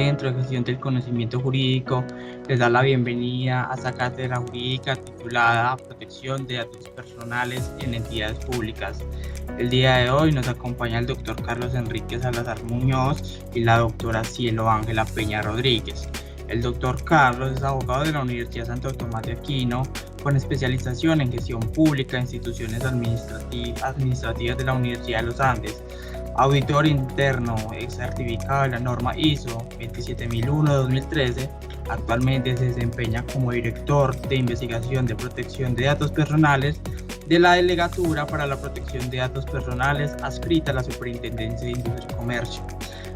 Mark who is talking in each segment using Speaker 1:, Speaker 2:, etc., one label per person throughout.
Speaker 1: Centro de Gestión del Conocimiento Jurídico les da la bienvenida a esta cátedra jurídica titulada Protección de Datos Personales en Entidades Públicas. El día de hoy nos acompaña el doctor Carlos Enrique Salazar Muñoz y la doctora Cielo Ángela Peña Rodríguez. El doctor Carlos es abogado de la Universidad Santo Tomás de Aquino, con especialización en gestión pública e instituciones administrativas de la Universidad de los Andes. Auditor interno, ex certificado de la norma ISO 27001-2013, actualmente se desempeña como director de investigación de protección de datos personales de la Delegatura para la Protección de Datos Personales adscrita a la Superintendencia de Industria y Comercio.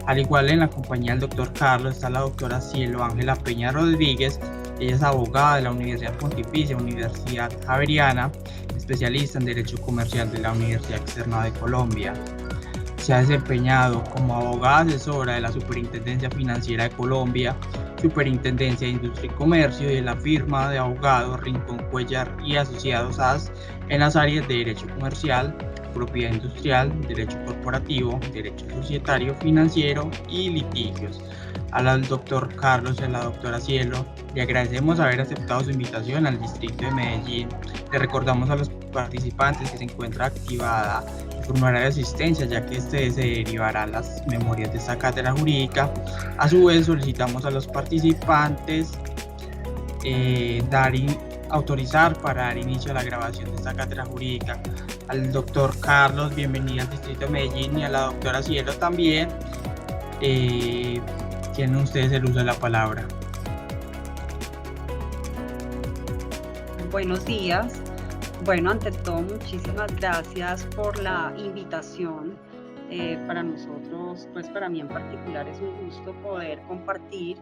Speaker 1: Al igual en la compañía del doctor Carlos está la doctora Cielo Ángela Peña Rodríguez. Ella es abogada de la Universidad Pontificia Universidad Javeriana, especialista en Derecho Comercial de la Universidad Externa de Colombia. Se ha desempeñado como abogada asesora de la Superintendencia Financiera de Colombia, Superintendencia de Industria y Comercio y de la firma de abogados Rincón Cuellar y Asociados AS en las áreas de Derecho Comercial, Propiedad Industrial, Derecho Corporativo, Derecho Societario, Financiero y Litigios. Al doctor Carlos y a la doctora Cielo le agradecemos haber aceptado su invitación al Distrito de Medellín. Le recordamos a los participantes que se encuentra activada el formulario de asistencia, ya que se derivará las memorias de esta cátedra jurídica. A su vez, solicitamos a los participantes autorizar para dar inicio a la grabación de esta cátedra jurídica. Al doctor Carlos, bienvenido al Distrito de Medellín, y a la doctora Cielo también. Tienen ustedes el uso de la palabra.
Speaker 2: Buenos días. Bueno, ante todo, muchísimas gracias por la invitación. Para nosotros, pues para mí en particular, es un gusto poder compartir.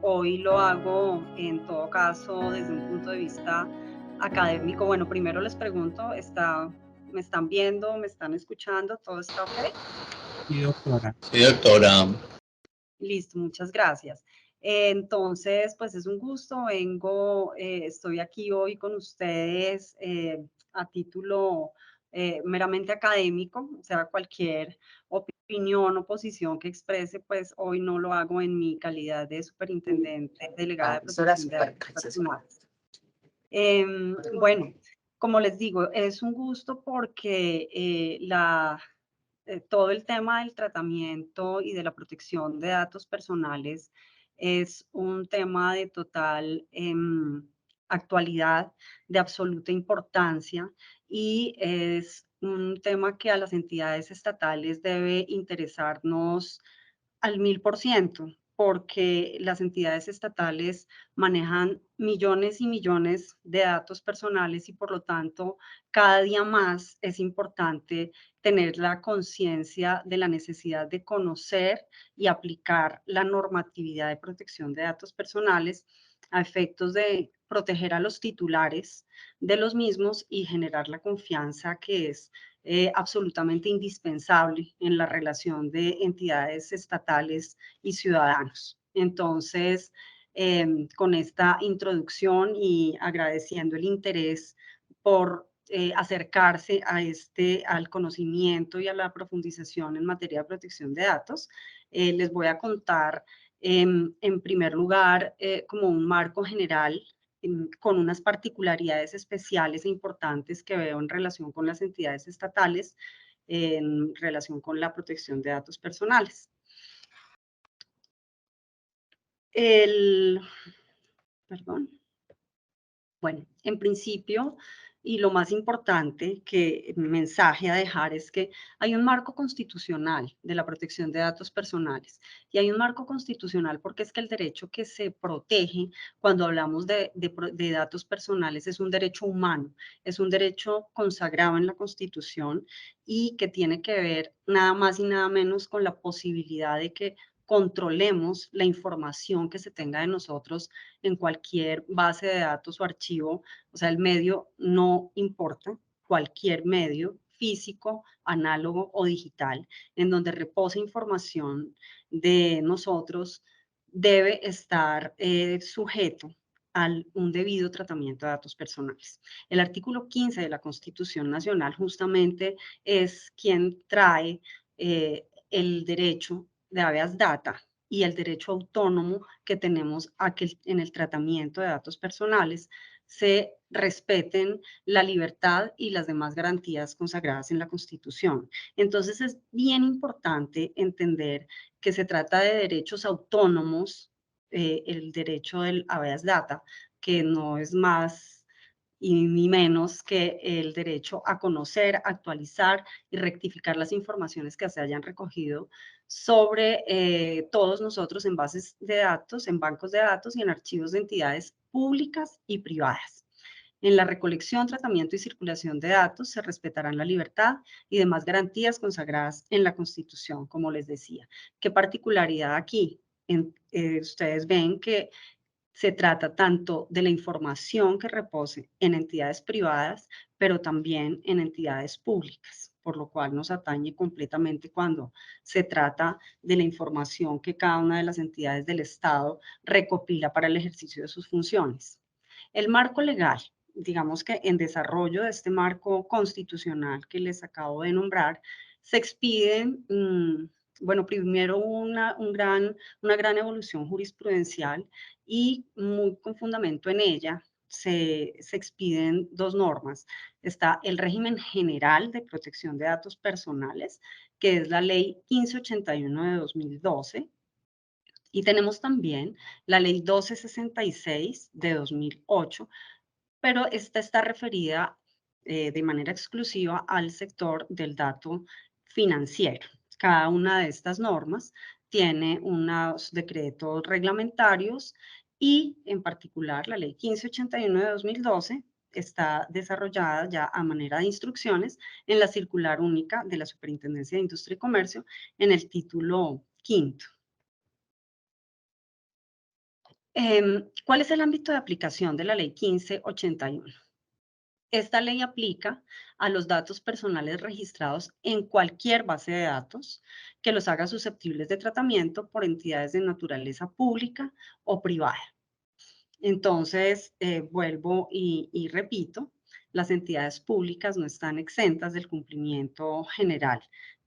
Speaker 2: Hoy lo hago, en todo caso, desde un punto de vista académico. Bueno, primero les pregunto, ¿me están viendo? ¿Me están escuchando? ¿Todo está ok?
Speaker 1: Sí, doctora.
Speaker 3: Sí, doctora.
Speaker 2: Listo, muchas gracias. Entonces, pues es un gusto, estoy aquí hoy con ustedes a título meramente académico, o sea, cualquier opinión o posición que exprese, pues hoy no lo hago en mi calidad de superintendente delegada de protección de datos personales. Bueno, como les digo, es un gusto porque todo el tema del tratamiento y de la protección de datos personales es un tema de total actualidad, de absoluta importancia, y es un tema que a las entidades estatales debe interesarnos al 1000%, porque las entidades estatales manejan millones y millones de datos personales y por lo tanto cada día más es importante tener la conciencia de la necesidad de conocer y aplicar la normatividad de protección de datos personales a efectos de proteger a los titulares de los mismos y generar la confianza que es absolutamente indispensable en la relación de entidades estatales y ciudadanos. Entonces, con esta introducción y agradeciendo el interés por acercarse al conocimiento y a la profundización en materia de protección de datos, les voy a contar en primer lugar como un marco general con unas particularidades especiales e importantes que veo en relación con las entidades estatales, en relación con la protección de datos personales. Bueno, en principio, y lo más importante que mensaje a dejar es que hay un marco constitucional de la protección de datos personales, y hay un marco constitucional porque es que el derecho que se protege cuando hablamos de datos personales es un derecho humano, es un derecho consagrado en la Constitución y que tiene que ver nada más y nada menos con la posibilidad de que controlemos la información que se tenga de nosotros en cualquier base de datos o archivo. O sea, el medio no importa, cualquier medio físico, análogo o digital, en donde reposa información de nosotros, debe estar sujeto a un debido tratamiento de datos personales. El artículo 15 de la Constitución Nacional justamente es quien trae el derecho de habeas data y el derecho autónomo que tenemos a que en el tratamiento de datos personales se respeten la libertad y las demás garantías consagradas en la Constitución. Entonces es bien importante entender que se trata de derechos autónomos, el derecho del habeas data, que no es más y ni menos que el derecho a conocer, actualizar y rectificar las informaciones que se hayan recogido sobre todos nosotros en bases de datos, en bancos de datos y en archivos de entidades públicas y privadas. En la recolección, tratamiento y circulación de datos se respetarán la libertad y demás garantías consagradas en la Constitución, como les decía. ¿Qué particularidad aquí? Ustedes ven que se trata tanto de la información que repose en entidades privadas, pero también en entidades públicas, por lo cual nos atañe completamente cuando se trata de la información que cada una de las entidades del Estado recopila para el ejercicio de sus funciones. El marco legal, digamos que en desarrollo de este marco constitucional que les acabo de nombrar, se expiden, bueno, primero una gran evolución jurisprudencial y muy con fundamento en ella se expiden dos normas. Está el régimen general de protección de datos personales, que es la ley 1581 de 2012, y tenemos también la ley 1266 de 2008, pero esta está referida de manera exclusiva al sector del dato financiero. Cada una de estas normas tiene unos decretos reglamentarios y en particular la ley 1581 de 2012 está desarrollada ya a manera de instrucciones en la circular única de la Superintendencia de Industria y Comercio en el título quinto. ¿Cuál es el ámbito de aplicación de la ley 1581? Esta ley aplica a los datos personales registrados en cualquier base de datos que los haga susceptibles de tratamiento por entidades de naturaleza pública o privada. Entonces, vuelvo y repito, las entidades públicas no están exentas del cumplimiento general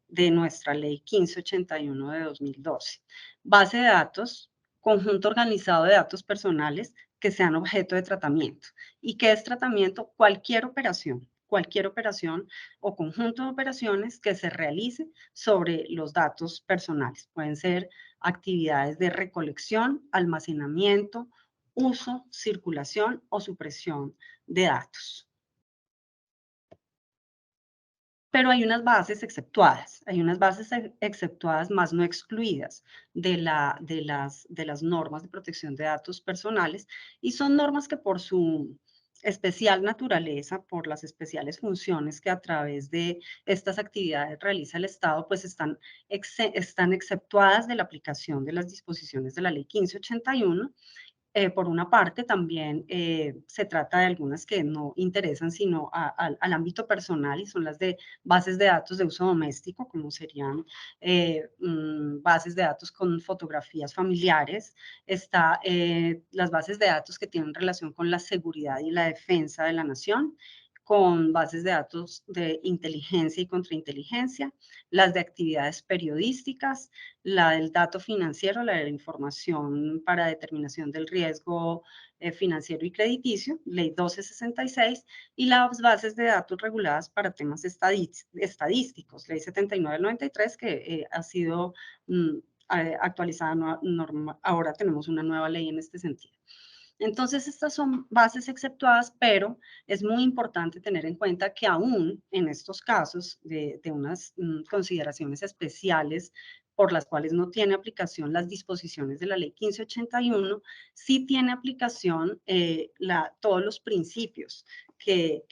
Speaker 2: de nuestra ley 1581 de 2012. Base de datos, conjunto organizado de datos personales que sean objeto de tratamiento. ¿Y qué es tratamiento? Cualquier operación o conjunto de operaciones que se realice sobre los datos personales. Pueden ser actividades de recolección, almacenamiento, uso, circulación o supresión de datos. Pero hay unas bases exceptuadas más no excluidas de las normas de protección de datos personales, y son normas que por su especial naturaleza, por las especiales funciones que a través de estas actividades realiza el Estado, pues están exceptuadas de la aplicación de las disposiciones de la ley 1581. Por una parte, también se trata de algunas que no interesan sino al ámbito personal, y son las de bases de datos de uso doméstico, como serían bases de datos con fotografías familiares. Está las bases de datos que tienen relación con la seguridad y la defensa de la nación, con bases de datos de inteligencia y contrainteligencia, las de actividades periodísticas, la del dato financiero, la de la información para determinación del riesgo financiero y crediticio, ley 1266, y las bases de datos reguladas para temas estadísticos, ley 79 del 93, que ha sido actualizada, ahora tenemos una nueva ley en este sentido. Entonces, estas son bases exceptuadas, pero es muy importante tener en cuenta que aún en estos casos de unas consideraciones especiales por las cuales no tiene aplicación las disposiciones de la ley 1581, sí tiene aplicación todos los principios que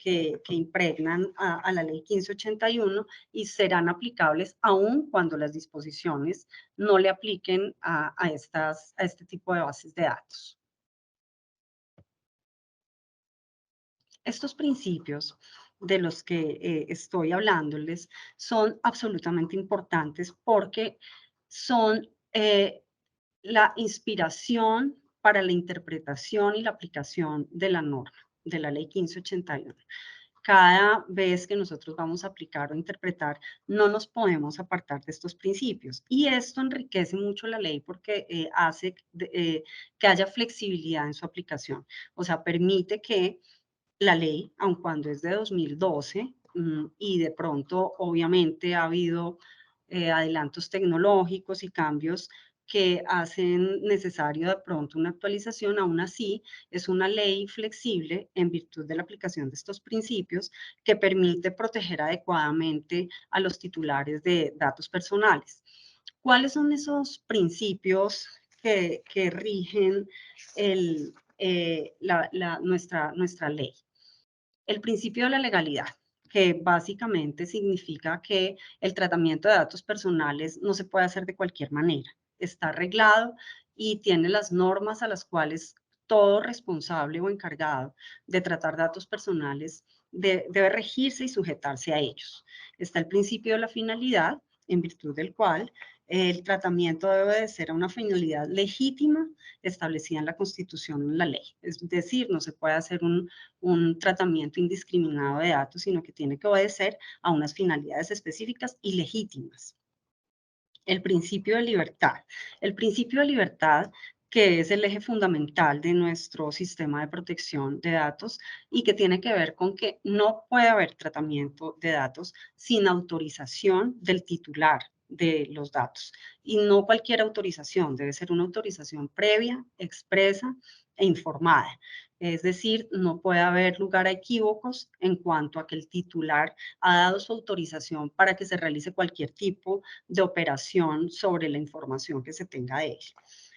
Speaker 2: impregnan a la ley 1581 y serán aplicables aún cuando las disposiciones no le apliquen a este tipo de bases de datos. Estos principios de los que estoy hablándoles son absolutamente importantes porque son la inspiración para la interpretación y la aplicación de la norma, de la ley 1581. cada vez que nosotros vamos a aplicar o interpretar, no nos podemos apartar de estos principios. Y esto enriquece mucho la ley porque hace que haya flexibilidad en su aplicación. O sea, permite que la ley, aun cuando es de 2012, y de pronto obviamente ha habido adelantos tecnológicos y cambios que hacen necesario de pronto una actualización, aún así es una ley flexible en virtud de la aplicación de estos principios que permite proteger adecuadamente a los titulares de datos personales. ¿Cuáles son esos principios que rigen nuestra ley? El principio de la legalidad, que básicamente significa que el tratamiento de datos personales no se puede hacer de cualquier manera. Está arreglado y tiene las normas a las cuales todo responsable o encargado de tratar datos personales debe regirse y sujetarse a ellos. Está el principio de la finalidad, en virtud del cual el tratamiento debe de ser a una finalidad legítima establecida en la Constitución o en la ley. Es decir, no se puede hacer un tratamiento indiscriminado de datos, sino que tiene que obedecer a unas finalidades específicas y legítimas. El principio de libertad. El principio de libertad, que es el eje fundamental de nuestro sistema de protección de datos y que tiene que ver con que no puede haber tratamiento de datos sin autorización del titular de los datos. Y no cualquier autorización, debe ser una autorización previa, expresa e informada. Es decir, no puede haber lugar a equívocos en cuanto a que el titular ha dado su autorización para que se realice cualquier tipo de operación sobre la información que se tenga de él.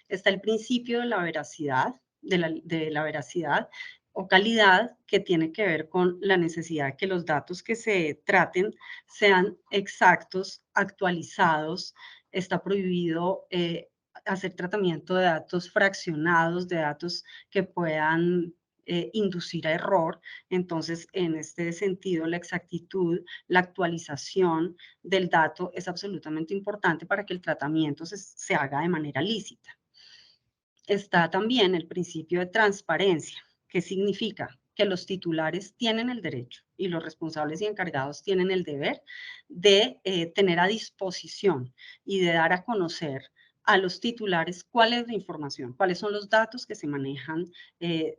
Speaker 2: Está el principio de la veracidad, de la veracidad o calidad, que tiene que ver con la necesidad de que los datos que se traten sean exactos, actualizados. Está prohibido hacer tratamiento de datos fraccionados, de datos que puedan inducir a error. Entonces, en este sentido, la exactitud, la actualización del dato es absolutamente importante para que el tratamiento se haga de manera lícita. Está también el principio de transparencia, que significa que los titulares tienen el derecho y los responsables y encargados tienen el deber de tener a disposición y de dar a conocer a los titulares cuál es la información, cuáles son los datos que se manejan de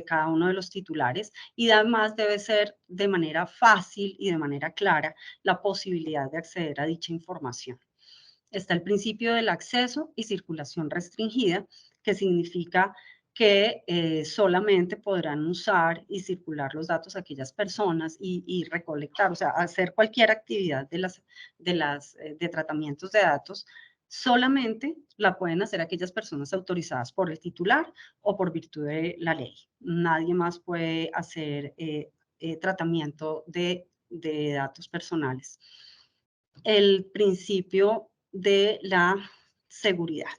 Speaker 2: cada uno de los titulares, y además debe ser de manera fácil y de manera clara la posibilidad de acceder a dicha información. Está el principio del acceso y circulación restringida, que significa que solamente podrán usar y circular los datos aquellas personas y recolectar, o sea, hacer cualquier actividad de tratamientos de datos, solamente la pueden hacer aquellas personas autorizadas por el titular o por virtud de la ley. Nadie más puede hacer tratamiento de datos personales. El principio de la seguridad.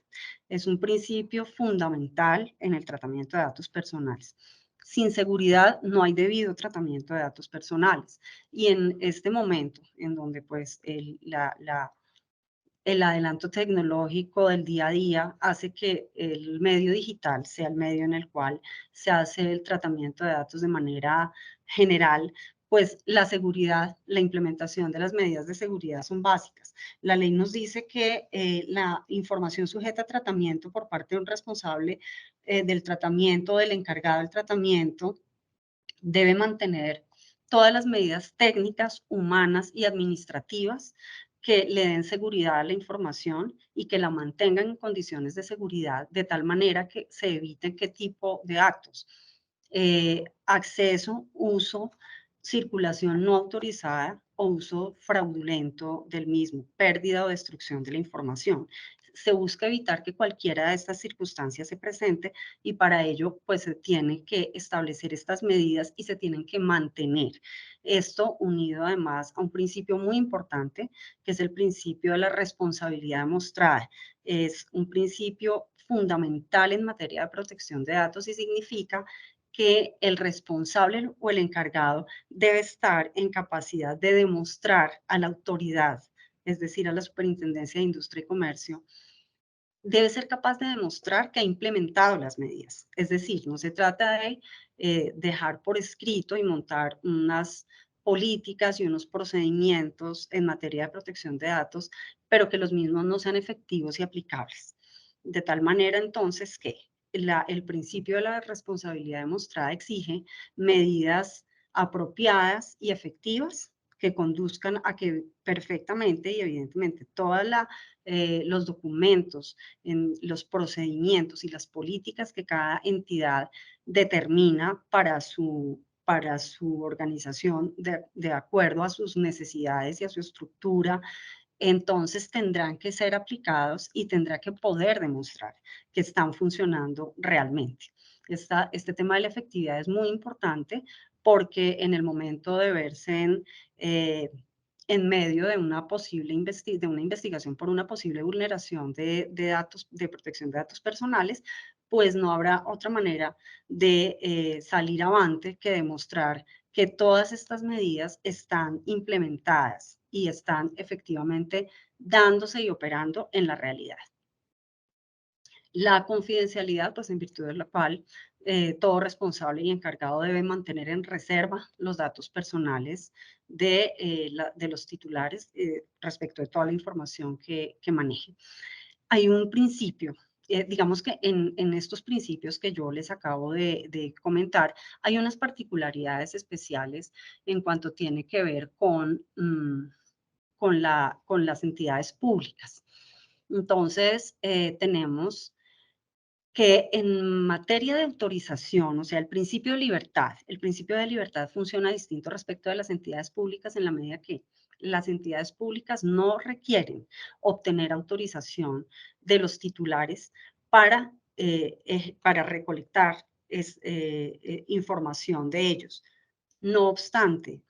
Speaker 2: Es un principio fundamental en el tratamiento de datos personales. Sin seguridad no hay debido tratamiento de datos personales. Y en este momento, en donde pues el adelanto tecnológico del día a día hace que el medio digital sea el medio en el cual se hace el tratamiento de datos de manera general, pues la seguridad, la implementación de las medidas de seguridad son básicas. La ley nos dice que la información sujeta a tratamiento por parte de un responsable del tratamiento, del encargado del tratamiento, debe mantener todas las medidas técnicas, humanas y administrativas que le den seguridad a la información y que la mantengan en condiciones de seguridad, de tal manera que se eviten qué tipo de actos. Acceso, uso, circulación no autorizada o uso fraudulento del mismo, pérdida o destrucción de la información. Se busca evitar que cualquiera de estas circunstancias se presente, y para ello pues se tiene que establecer estas medidas y se tienen que mantener. Esto unido además a un principio muy importante, que es el principio de la responsabilidad demostrada. Es un principio fundamental en materia de protección de datos y significa que el responsable o el encargado debe estar en capacidad de demostrar a la autoridad, es decir, a la Superintendencia de Industria y Comercio, debe ser capaz de demostrar que ha implementado las medidas. Es decir, no se trata de dejar por escrito y montar unas políticas y unos procedimientos en materia de protección de datos, pero que los mismos no sean efectivos y aplicables. De tal manera entonces que el principio de la responsabilidad demostrada exige medidas apropiadas y efectivas que conduzcan a que perfectamente y evidentemente todos los documentos, los procedimientos y las políticas que cada entidad determina para su organización de acuerdo a sus necesidades y a su estructura, entonces tendrán que ser aplicados y tendrá que poder demostrar que están funcionando realmente. Este tema de la efectividad es muy importante porque en el momento de verse en medio de una posible investigación por una posible vulneración de datos, de protección de datos personales, pues no habrá otra manera de salir avante que demostrar que todas estas medidas están implementadas y están efectivamente dándose y operando en la realidad. La confidencialidad, pues en virtud de la cual todo responsable y encargado debe mantener en reserva los datos personales de los titulares respecto de toda la información que maneje. Hay un principio, digamos que en estos principios que yo les acabo de comentar, hay unas particularidades especiales en cuanto tiene que ver con las entidades públicas. Entonces, tenemos que en materia de autorización, o sea, el principio de libertad funciona distinto respecto de las entidades públicas en la medida que las entidades públicas no requieren obtener autorización de los titulares para recolectar información de ellos. No obstante,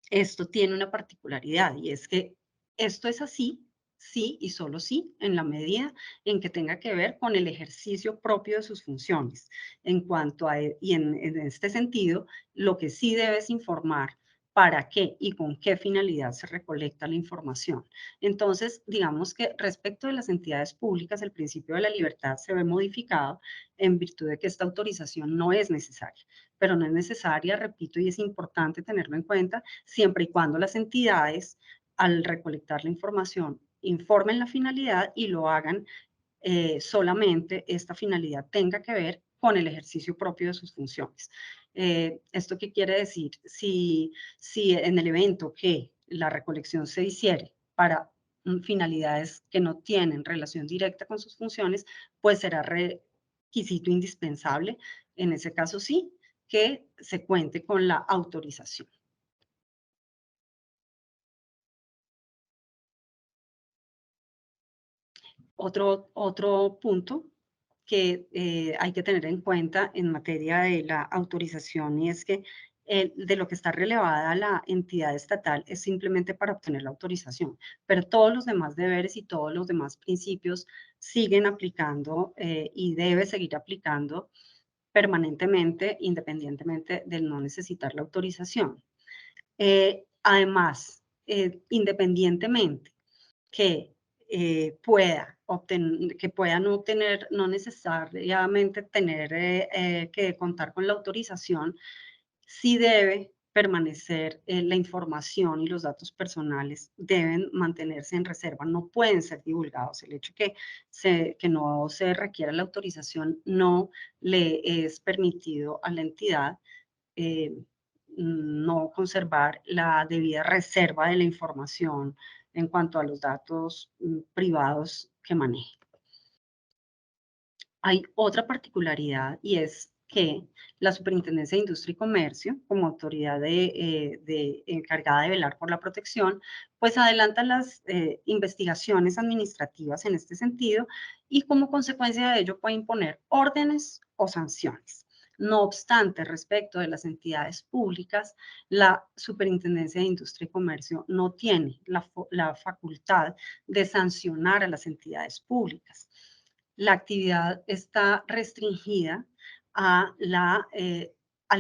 Speaker 2: esto tiene una particularidad y es que esto es así, sí y solo sí, en la medida en que tenga que ver con el ejercicio propio de sus funciones. En cuanto a, y en este sentido, lo que sí debes informar para qué y con qué finalidad se recolecta la información. Entonces, digamos que respecto de las entidades públicas, el principio de la libertad se ve modificado en virtud de que esta autorización no es necesaria, pero no es necesaria, repito, y es importante tenerlo en cuenta, siempre y cuando las entidades, al recolectar la información, informen la finalidad y lo hagan solamente esta finalidad tenga que ver con el ejercicio propio de sus funciones. ¿Esto qué quiere decir? Si en el evento que la recolección se hiciere para finalidades que no tienen relación directa con sus funciones, pues será requisito indispensable, en ese caso sí, que se cuente con la autorización. Otro punto que hay que tener en cuenta en materia de la autorización y es que de lo que está relevada la entidad estatal es simplemente para obtener la autorización, pero todos los demás deberes y todos los demás principios siguen aplicando y debe seguir aplicando permanentemente, independientemente del no necesitar la autorización. Además, independientemente que que pueda no tener, no necesariamente tener que contar con la autorización, sí debe permanecer la información y los datos personales deben mantenerse en reserva, no pueden ser divulgados. El hecho que no se requiera la autorización no le es permitido a la entidad eh, no conservar la debida reserva de la información en cuanto a los datos privados que maneje. Hay otra particularidad y es que la Superintendencia de Industria y Comercio, como autoridad encargada de velar por la protección, pues adelanta las investigaciones administrativas en este sentido y como consecuencia de ello puede imponer órdenes o sanciones. No obstante, respecto de las entidades públicas, la Superintendencia de Industria y Comercio no tiene la facultad de sancionar a las entidades públicas. La actividad está restringida a la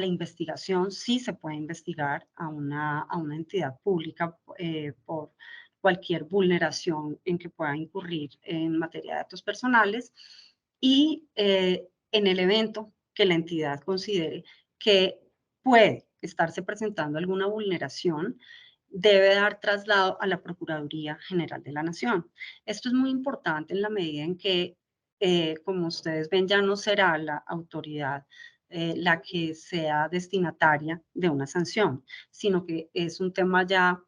Speaker 2: investigación. Sí se puede investigar a una entidad pública por cualquier vulneración en que pueda incurrir en materia de datos personales y en el evento que la entidad considere que puede estarse presentando alguna vulneración, debe dar traslado a la Procuraduría General de la Nación. Esto es muy importante en la medida en que, como ustedes ven, ya no será la autoridad la que sea destinataria de una sanción, sino que es un tema ya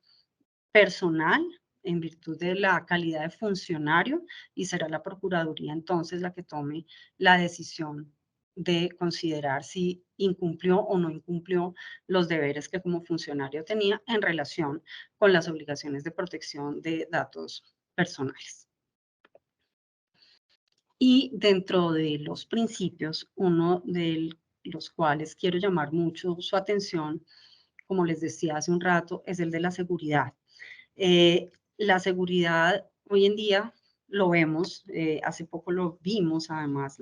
Speaker 2: personal en virtud de la calidad de funcionario y será la Procuraduría entonces la que tome la decisión de considerar si incumplió o no incumplió los deberes que como funcionario tenía en relación con las obligaciones de protección de datos personales. Y dentro de los principios, uno de los cuales quiero llamar mucho su atención, como les decía hace un rato, es el de la seguridad. La seguridad hoy en día lo vemos, hace poco lo vimos además,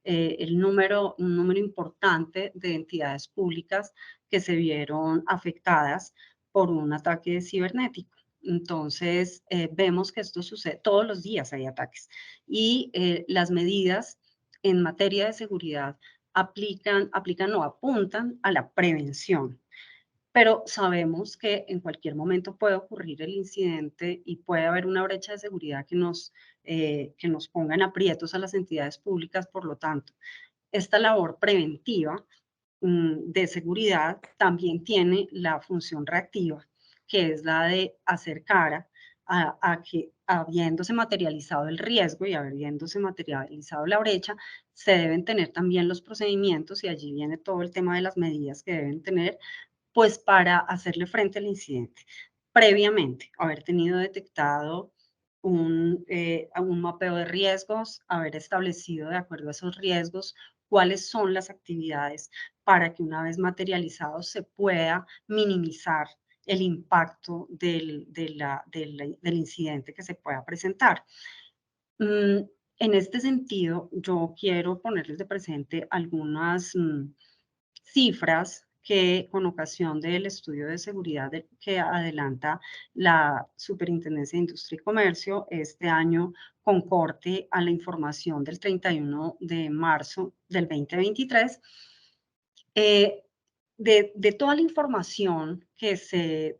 Speaker 2: un número importante de entidades públicas que se vieron afectadas por un ataque cibernético. Entonces, vemos que esto sucede, todos los días hay ataques y las medidas en materia de seguridad aplican o apuntan a la prevención, pero sabemos que en cualquier momento puede ocurrir el incidente y puede haber una brecha de seguridad que nos ponga en aprietos a las entidades públicas. Por lo tanto, esta labor preventiva de seguridad también tiene la función reactiva, que es la de hacer cara a que habiéndose materializado el riesgo y habiéndose materializado la brecha, se deben tener también los procedimientos y allí viene todo el tema de las medidas que deben tener pues para hacerle frente al incidente. Previamente, haber tenido detectado un mapeo de riesgos, haber establecido de acuerdo a esos riesgos cuáles son las actividades para que una vez materializado se pueda minimizar el impacto del incidente que se pueda presentar. En este sentido, yo quiero ponerles de presente algunas cifras que con ocasión del estudio de seguridad que adelanta la Superintendencia de Industria y Comercio este año con corte a la información del 31 de marzo del 2023, de toda la información que se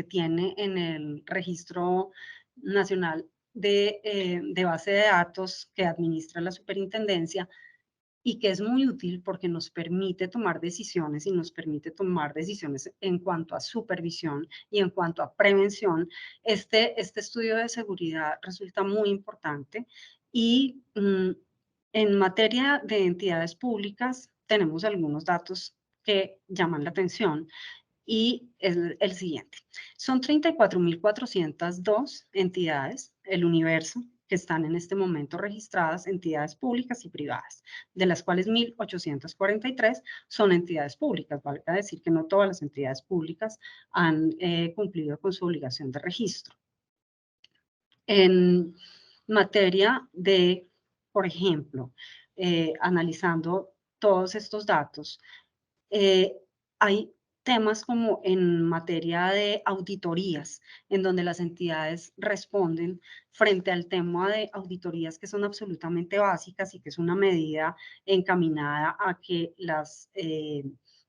Speaker 2: tiene en el Registro Nacional de Base de Datos que administra la Superintendencia, y que es muy útil porque nos permite tomar decisiones y nos permite tomar decisiones en cuanto a supervisión y en cuanto a prevención. Este estudio de seguridad resulta muy importante y en materia de entidades públicas tenemos algunos datos que llaman la atención y es el siguiente. Son 34.402 entidades, el universo, que están en este momento registradas, entidades públicas y privadas, de las cuales 1.843 son entidades públicas. Vale decir que no todas las entidades públicas han cumplido con su obligación de registro. En materia de, por ejemplo, analizando todos estos datos, hay temas como en materia de auditorías, en donde las entidades responden frente al tema de auditorías que son absolutamente básicas y que es una medida encaminada a que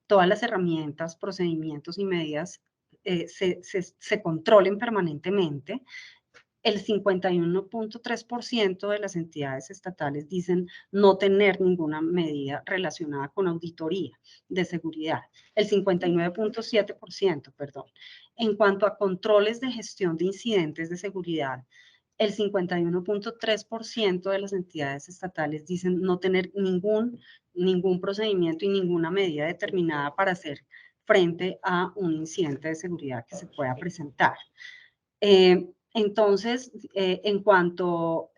Speaker 2: todas las herramientas, procedimientos y medidas se controlen permanentemente. El 51.3% de las entidades estatales dicen no tener ninguna medida relacionada con auditoría de seguridad. El 59.7%, perdón. En cuanto a controles de gestión de incidentes de seguridad, el 51.3% de las entidades estatales dicen no tener ningún procedimiento y ninguna medida determinada para hacer frente a un incidente de seguridad que se pueda presentar. Entonces, en cuanto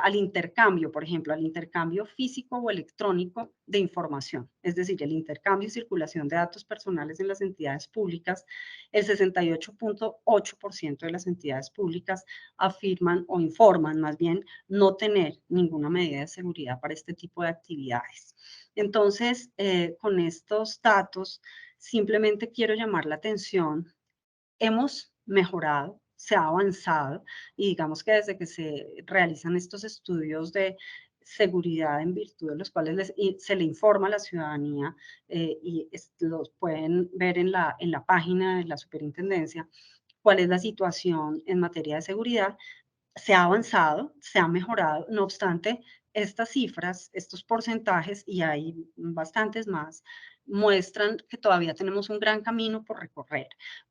Speaker 2: al intercambio, por ejemplo, al intercambio físico o electrónico de información, es decir, el intercambio y circulación de datos personales en las entidades públicas, el 68.8% de las entidades públicas afirman o informan más bien no tener ninguna medida de seguridad para este tipo de actividades. Entonces, con estos datos, simplemente quiero llamar la atención. Hemos mejorado, se ha avanzado y digamos que desde que se realizan estos estudios seguridad en virtud de los cuales se le informa a la ciudadanía y los pueden ver en la página de la superintendencia cuál es la situación en materia de seguridad. Se ha avanzado, se ha mejorado, no obstante, estas cifras, estos porcentajes, y hay bastantes más, muestran que todavía tenemos un gran camino por recorrer.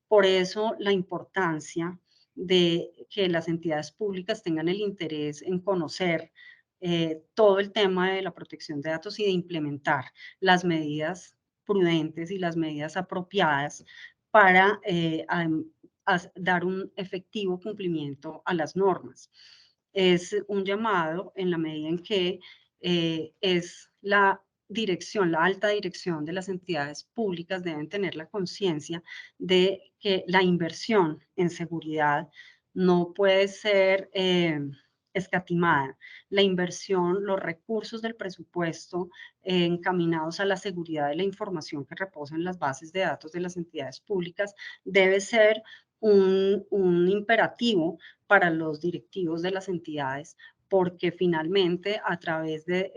Speaker 2: Por eso la importancia de que las entidades públicas tengan el interés en conocer todo el tema de la protección de datos y de implementar las medidas prudentes y las medidas apropiadas para dar un efectivo cumplimiento a las normas. Es un llamado en la medida en que es la dirección, la alta dirección de las entidades públicas deben tener la conciencia de que la inversión en seguridad no puede ser escatimada. La inversión, los recursos del presupuesto encaminados a la seguridad de la información que reposa en las bases de datos de las entidades públicas debe ser un imperativo para los directivos de las entidades, porque finalmente a través de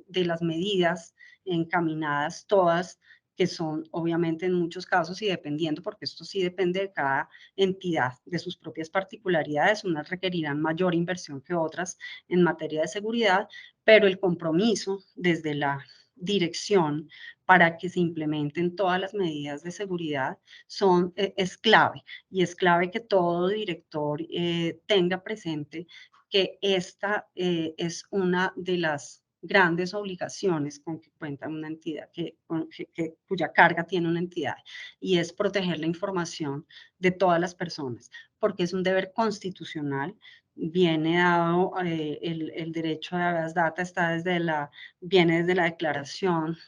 Speaker 2: las medidas encaminadas todas, que son obviamente en muchos casos y dependiendo, porque esto sí depende de cada entidad, de sus propias particularidades, unas requerirán mayor inversión que otras en materia de seguridad, pero el compromiso desde la dirección para que se implementen todas las medidas de seguridad es clave, y es clave que todo director tenga presente que esta es una de las grandes obligaciones con que cuenta una entidad, cuya carga tiene una entidad, y es proteger la información de todas las personas, porque es un deber constitucional. Viene dado el derecho de habeas data, viene desde la Declaración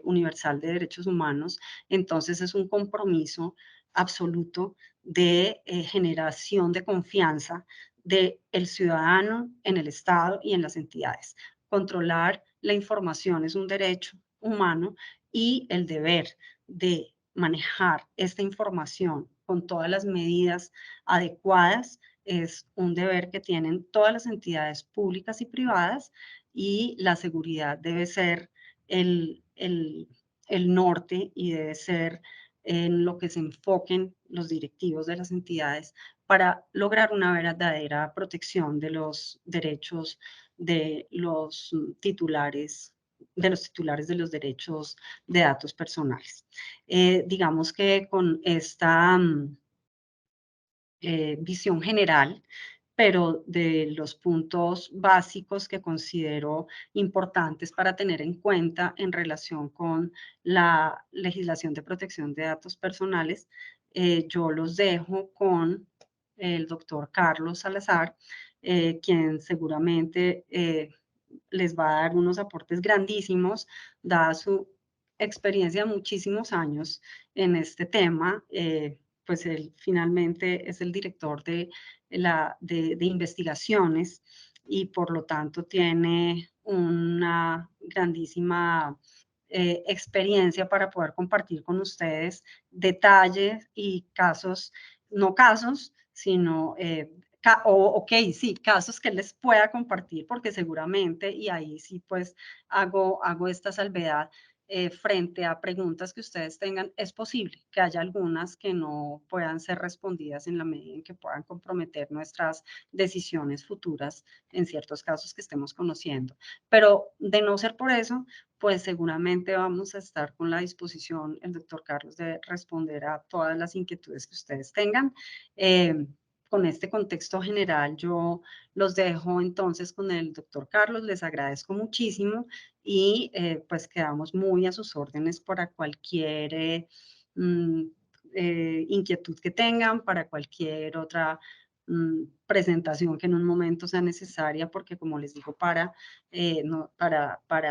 Speaker 2: Universal de Derechos Humanos, entonces es un compromiso absoluto de generación de confianza del ciudadano en el Estado y en las entidades. Controlar la información es un derecho humano y el deber de manejar esta información con todas las medidas adecuadas es un deber que tienen todas las entidades públicas y privadas, y la seguridad debe ser el norte y debe ser en lo que se enfoquen los directivos de las entidades para lograr una verdadera protección de los derechos de los titulares de los derechos de datos personales. Digamos que con esta visión general, pero de los puntos básicos que considero importantes para tener en cuenta en relación con la legislación de protección de datos personales, yo los dejo con el doctor Carlos Salazar, quien seguramente les va a dar unos aportes grandísimos, dada su experiencia de muchísimos años en este tema. Pues él finalmente es el director de investigaciones y por lo tanto tiene una grandísima experiencia para poder compartir con ustedes detalles y casos, no casos, sino sí, casos que les pueda compartir, porque seguramente, y ahí sí pues hago esta salvedad, frente a preguntas que ustedes tengan, es posible que haya algunas que no puedan ser respondidas en la medida en que puedan comprometer nuestras decisiones futuras en ciertos casos que estemos conociendo. Pero de no ser por eso, pues seguramente vamos a estar con la disposición, el doctor Carlos, de responder a todas las inquietudes que ustedes tengan. Con este contexto general, yo los dejo entonces con el doctor Carlos, les agradezco muchísimo y pues quedamos muy a sus órdenes para cualquier inquietud que tengan, para cualquier otra presentación que en un momento sea necesaria, porque como les digo, para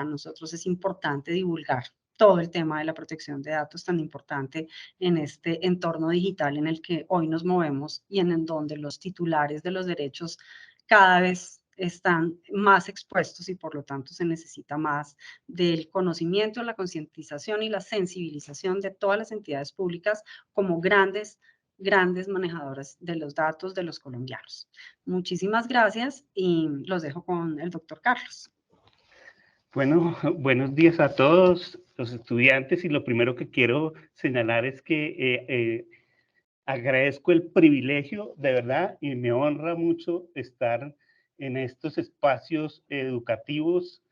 Speaker 2: nosotros es importante divulgar todo el tema de la protección de datos tan importante en este entorno digital en el que hoy nos movemos y en donde los titulares de los derechos cada vez están más expuestos y por lo tanto se necesita más del conocimiento, la concientización y la sensibilización de todas las entidades públicas como grandes grandes manejadores de los datos de los colombianos. Muchísimas gracias y los dejo con el doctor Carlos.
Speaker 3: Bueno, buenos días a todos los estudiantes, y lo primero que quiero señalar es que agradezco el privilegio, de verdad, y me honra mucho estar en estos espacios educativos,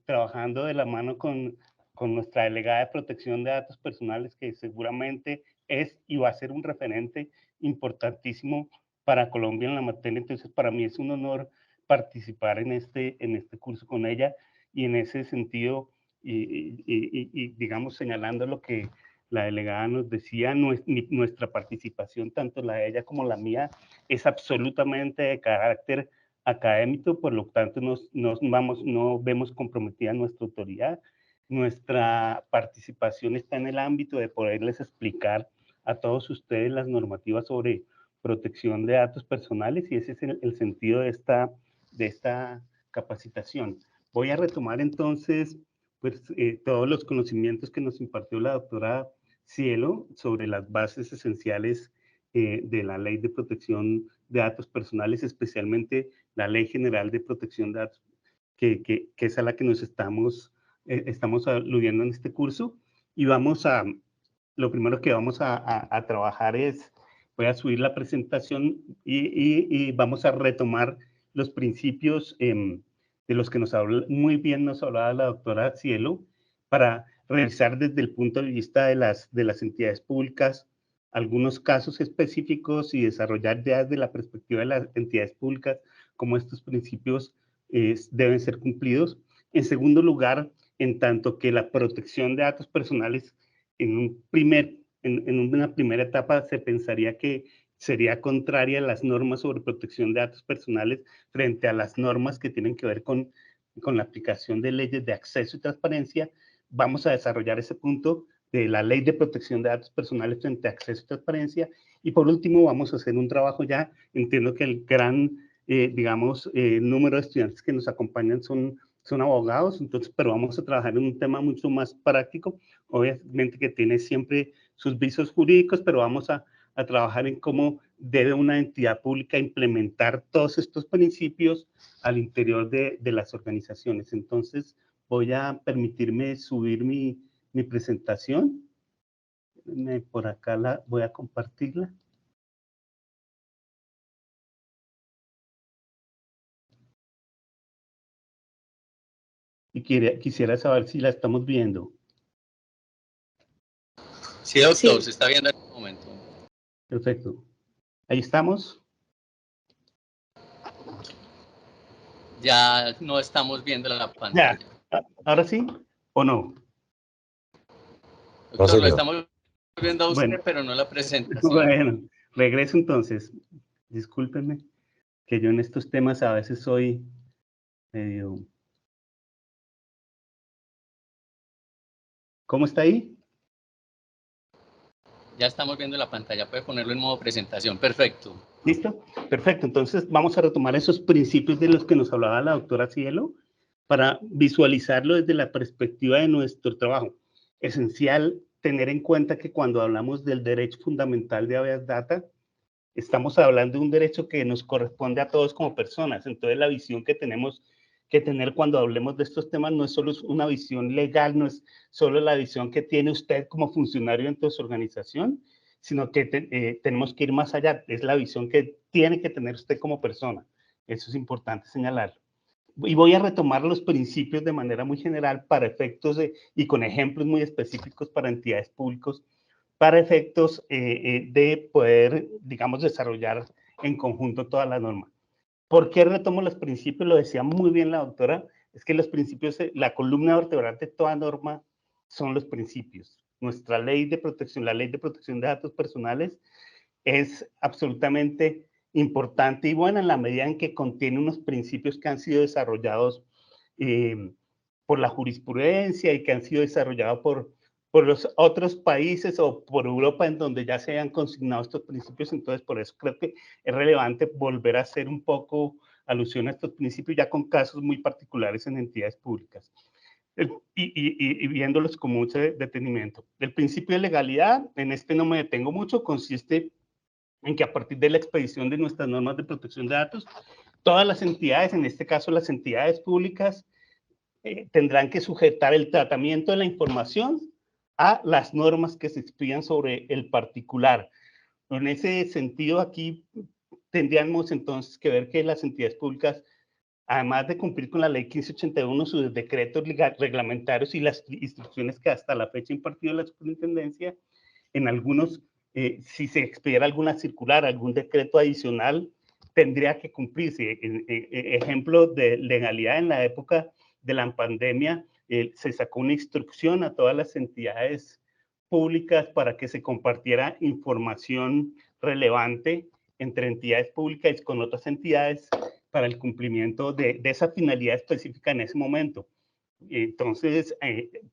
Speaker 3: trabajando de la mano con nuestra delegada de protección de datos personales, que seguramente es y va a ser un referente importantísimo para Colombia en la materia. Entonces, para mí es un honor participar en este curso con ella, y en ese sentido, y digamos, señalando lo que la delegada nos decía, nuestra participación, tanto la de ella como la mía, es absolutamente de carácter académico, por lo tanto no vemos comprometida nuestra autoridad. Nuestra participación está en el ámbito de poderles explicar a todos ustedes las normativas sobre protección de datos personales, y ese es el sentido de esta capacitación. Voy a retomar entonces pues, todos los conocimientos que nos impartió la doctora Cielo sobre las bases esenciales de la Ley de Protección de Datos Personales, especialmente la Ley General de Protección de Datos, que es a la que nos estamos aludiendo en este curso. Y lo primero que vamos a trabajar es, voy a subir la presentación y vamos a retomar los principios de los que muy bien nos hablaba la doctora Cielo, para revisar desde el punto de vista de las entidades públicas algunos casos específicos y desarrollar ya desde la perspectiva de las entidades públicas cómo estos principios deben ser cumplidos. En segundo lugar, en tanto que la protección de datos personales en una primera etapa se pensaría que sería contraria a las normas sobre protección de datos personales frente a las normas que tienen que ver con la aplicación de leyes de acceso y transparencia. Vamos a desarrollar ese punto de la Ley de Protección de Datos Personales frente a acceso y transparencia. Y por último, vamos a hacer un trabajo ya. Entiendo que el gran, número de estudiantes que nos acompañan son abogados, entonces, pero vamos a trabajar en un tema mucho más práctico, obviamente que tiene siempre sus visos jurídicos, pero vamos a trabajar en cómo debe una entidad pública implementar todos estos principios al interior de las organizaciones. Entonces, voy a permitirme subir mi presentación. Por acá voy a compartirla. Y quisiera saber si la estamos viendo.
Speaker 4: Sí, doctor, sí. Se está viendo en este momento.
Speaker 3: Perfecto. Ahí estamos.
Speaker 4: Ya no estamos viendo la pantalla.
Speaker 3: Ya. ¿Ahora sí o no?
Speaker 4: Doctor, no, lo estamos viendo a usted, bueno, pero no la presentación.
Speaker 3: Bueno, regreso entonces. Discúlpenme que yo en estos temas a veces soy medio... ¿Cómo está ahí?
Speaker 4: Ya estamos viendo la pantalla, puede ponerlo en modo presentación. Perfecto.
Speaker 3: ¿Listo? Perfecto. Entonces vamos a retomar esos principios de los que nos hablaba la doctora Cielo para visualizarlo desde la perspectiva de nuestro trabajo. Esencial tener en cuenta que cuando hablamos del derecho fundamental de habeas data, estamos hablando de un derecho que nos corresponde a todos como personas. Entonces la visión que tenemos que tener cuando hablemos de estos temas no es solo una visión legal, no es solo la visión que tiene usted como funcionario dentro de su organización, sino que tenemos que ir más allá. Es la visión que tiene que tener usted como persona. Eso es importante señalarlo. Y voy a retomar los principios de manera muy general para efectos y con ejemplos muy específicos para entidades públicas, para efectos de poder, digamos, desarrollar en conjunto toda la norma. ¿Por qué retomo los principios? Lo decía muy bien la doctora, es que los principios, la columna vertebral de toda norma son los principios. Nuestra ley de protección, la ley de protección de datos personales, es absolutamente importante y buena en la medida en que contiene unos principios que han sido desarrollados por la jurisprudencia y que han sido desarrollados por los otros países o por Europa en donde ya se han consignado estos principios. Entonces, por eso creo que es relevante volver a hacer un poco alusión a estos principios ya con casos muy particulares en entidades públicas. Y viéndolos con mucho detenimiento. El principio de legalidad, en este no me detengo mucho, consiste en que a partir de la expedición de nuestras normas de protección de datos, todas las entidades, en este caso las entidades públicas, tendrán que sujetar el tratamiento de la información a las normas que se expidan sobre el particular. En ese sentido, aquí tendríamos entonces que ver que las entidades públicas, además de cumplir con la ley 1581, sus decretos reglamentarios y las instrucciones que hasta la fecha ha impartido la superintendencia, en algunos, si se expidiera alguna circular, algún decreto adicional, tendría que cumplirse. Ejemplo de legalidad, en la época de la pandemia, se sacó una instrucción a todas las entidades públicas para que se compartiera información relevante entre entidades públicas y con otras entidades para el cumplimiento de esa finalidad específica en ese momento. Entonces,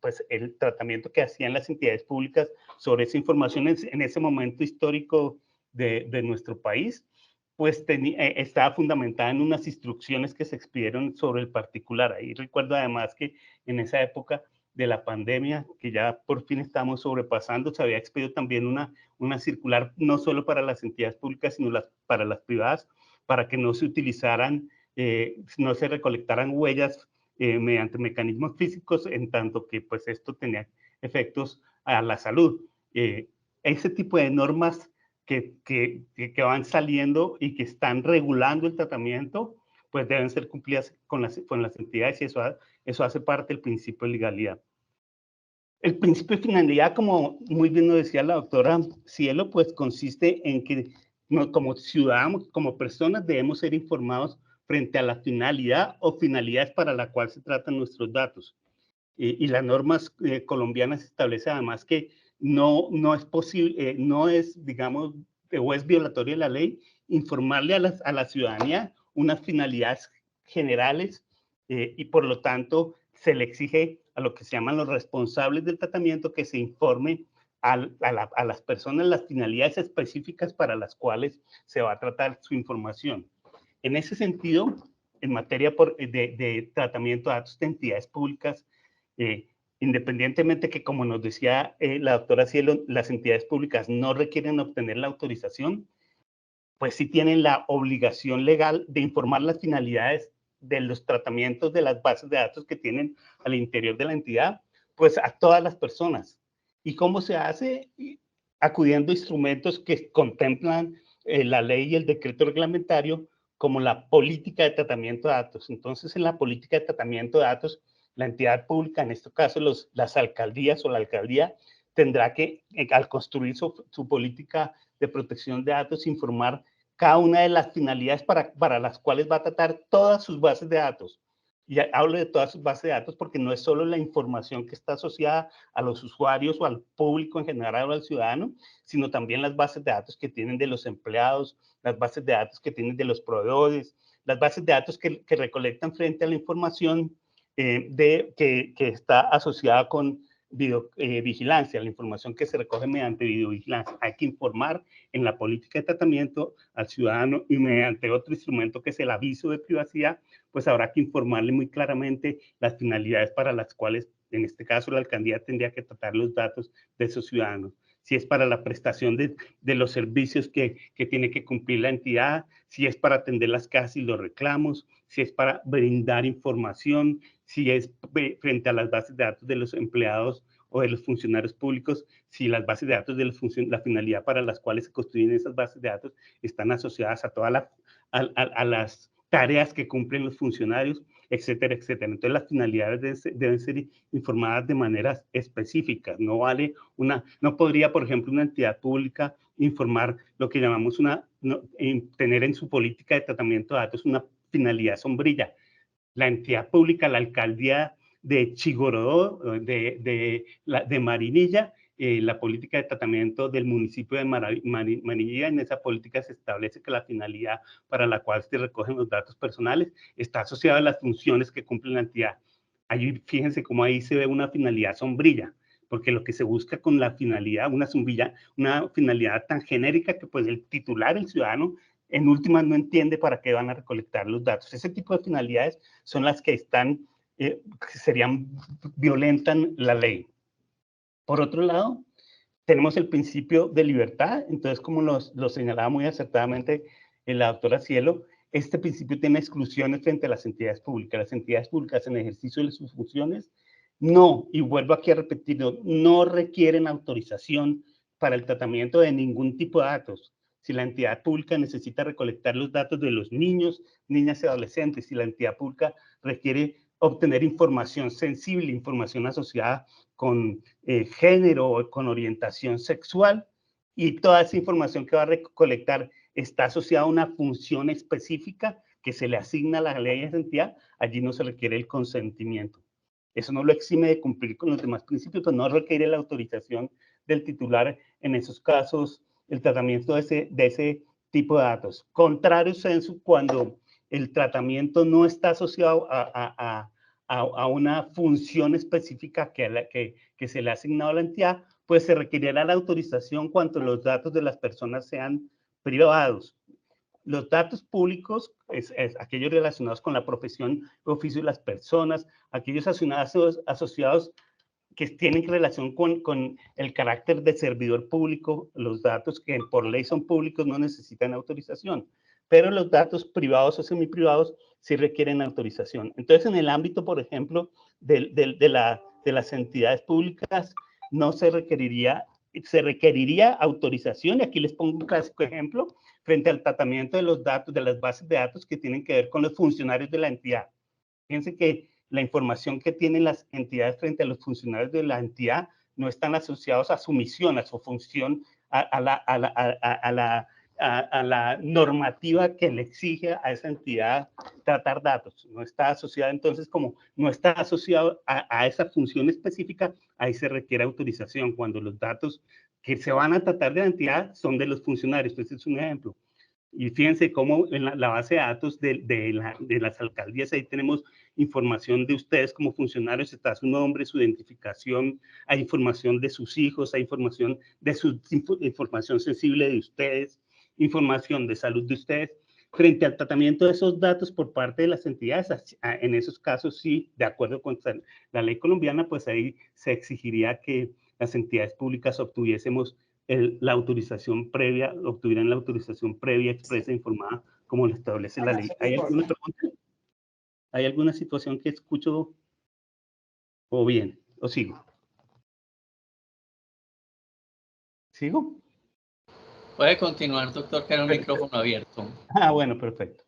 Speaker 3: pues el tratamiento que hacían las entidades públicas sobre esa información en ese momento histórico de nuestro país, pues estaba fundamentada en unas instrucciones que se expidieron sobre el particular. Ahí recuerdo además que en esa época de la pandemia, que ya por fin estamos sobrepasando, se había expedido también una circular no solo para las entidades públicas, sino para las privadas, para que no se utilizaran, no se recolectaran huellas mediante mecanismos físicos, en tanto que pues esto tenía efectos a la salud. Ese tipo de normas que van saliendo y que están regulando el tratamiento, pues deben ser cumplidas con las entidades, y eso hace parte del principio de legalidad. El principio de finalidad, como muy bien nos decía la doctora Cielo, pues consiste en que como ciudadanos, como personas, debemos ser informados frente a la finalidad o finalidades para la cual se tratan nuestros datos. Y las normas colombianas establecen además que no es posible, no es, digamos, o es violatoria de la ley informarle a la ciudadanía unas finalidades generales, y por lo tanto se le exige a lo que se llaman los responsables del tratamiento que se informe a las personas las finalidades específicas para las cuales se va a tratar su información. En ese sentido, en materia de tratamiento de datos de entidades públicas, independientemente que, como nos decía la doctora Cielo, las entidades públicas no requieren obtener la autorización, pues sí tienen la obligación legal de informar las finalidades de los tratamientos de las bases de datos que tienen al interior de la entidad, pues a todas las personas. ¿Y cómo se hace? Acudiendo a instrumentos que contemplan la ley y el decreto reglamentario, como la política de tratamiento de datos. Entonces, en la política de tratamiento de datos, la entidad pública, en este caso las alcaldías o la alcaldía, tendrá que, al construir su política de protección de datos, informar cada una de las finalidades para las cuales va a tratar todas sus bases de datos. Y hablo de todas sus bases de datos porque no es solo la información que está asociada a los usuarios o al público en general o al ciudadano, sino también las bases de datos que tienen de los empleados, las bases de datos que tienen de los proveedores, las bases de datos que recolectan frente a la información que está asociada con vigilancia, la información que se recoge mediante videovigilancia. Hay que informar en la política de tratamiento al ciudadano, y mediante otro instrumento que es el aviso de privacidad, pues habrá que informarle muy claramente las finalidades para las cuales, en este caso, la alcaldía tendría que tratar los datos de esos ciudadanos. Si es para la prestación de los servicios que tiene que cumplir la entidad, si es para atender las quejas y los reclamos, si es para brindar información, si es frente a las bases de datos de los empleados o de los funcionarios públicos, si las bases de datos de la finalidad para las cuales se construyen esas bases de datos están asociadas a todas las tareas que cumplen los funcionarios, etcétera, etcétera. Entonces, las finalidades deben ser informadas de maneras específicas. No podría, por ejemplo, una entidad pública informar lo que llamamos tener en su política de tratamiento de datos una finalidad sombrilla. La entidad pública, la alcaldía de Chigorodó, de Marinilla, la política de tratamiento del municipio de Marinilla, en esa política se establece que la finalidad para la cual se recogen los datos personales está asociada a las funciones que cumple la entidad. Ahí, fíjense cómo ahí se ve una finalidad sombrilla, porque lo que se busca con la finalidad, una finalidad tan genérica que pues el titular, el ciudadano, en últimas no entiende para qué van a recolectar los datos. Ese tipo de finalidades son las que violentan la ley. Por otro lado, tenemos el principio de libertad. Entonces, como lo señalaba muy acertadamente la doctora Cielo, este principio tiene exclusiones frente a las entidades públicas. Las entidades públicas en ejercicio de sus funciones no, y vuelvo aquí a repetirlo, no requieren autorización para el tratamiento de ningún tipo de datos. Si la entidad pública necesita recolectar los datos de los niños, niñas y adolescentes, si la entidad pública requiere obtener información sensible, información asociada con género o con orientación sexual, y toda esa información que va a recolectar está asociada a una función específica que se le asigna a la ley de esa entidad, allí no se requiere el consentimiento. Eso no lo exime de cumplir con los demás principios, pero no requiere la autorización del titular en esos casos, el tratamiento de ese tipo de datos. Contrario censo, cuando el tratamiento no está asociado a una función específica que se le ha asignado a la entidad, pues se requerirá la autorización cuando los datos de las personas sean privados. Los datos públicos es aquellos relacionados con la profesión o oficio de las personas, aquellos asociados que tienen relación con el carácter de servidor público, los datos que por ley son públicos no necesitan autorización, pero los datos privados o semiprivados sí requieren autorización. Entonces, en el ámbito, por ejemplo, de las entidades públicas, no se requeriría autorización, y aquí les pongo un clásico ejemplo, frente al tratamiento de los datos, de las bases de datos que tienen que ver con los funcionarios de la entidad. Fíjense que la información que tienen las entidades frente a los funcionarios de la entidad no están asociados a su misión, a su función, a la normativa que le exige a esa entidad tratar datos. No está asociada, entonces, como no está asociado a esa función específica, ahí se requiere autorización. Cuando los datos que se van a tratar de la entidad son de los funcionarios. Este es un ejemplo. Y fíjense cómo en la base de datos de las alcaldías, ahí tenemos información de ustedes como funcionarios, está su nombre, su identificación, hay información de sus hijos, hay información de información sensible de ustedes, información de salud de ustedes. Frente al tratamiento de esos datos por parte de las entidades, en esos casos sí, de acuerdo con la ley colombiana, pues ahí se exigiría que las entidades públicas obtuvieran la autorización previa expresa e informada como lo establece la ley. ¿Hay alguna pregunta? ¿Hay alguna situación que escucho? ¿O bien? ¿O sigo? ¿Sigo?
Speaker 4: Puede continuar, doctor, que era un micrófono abierto.
Speaker 3: Bueno, perfecto.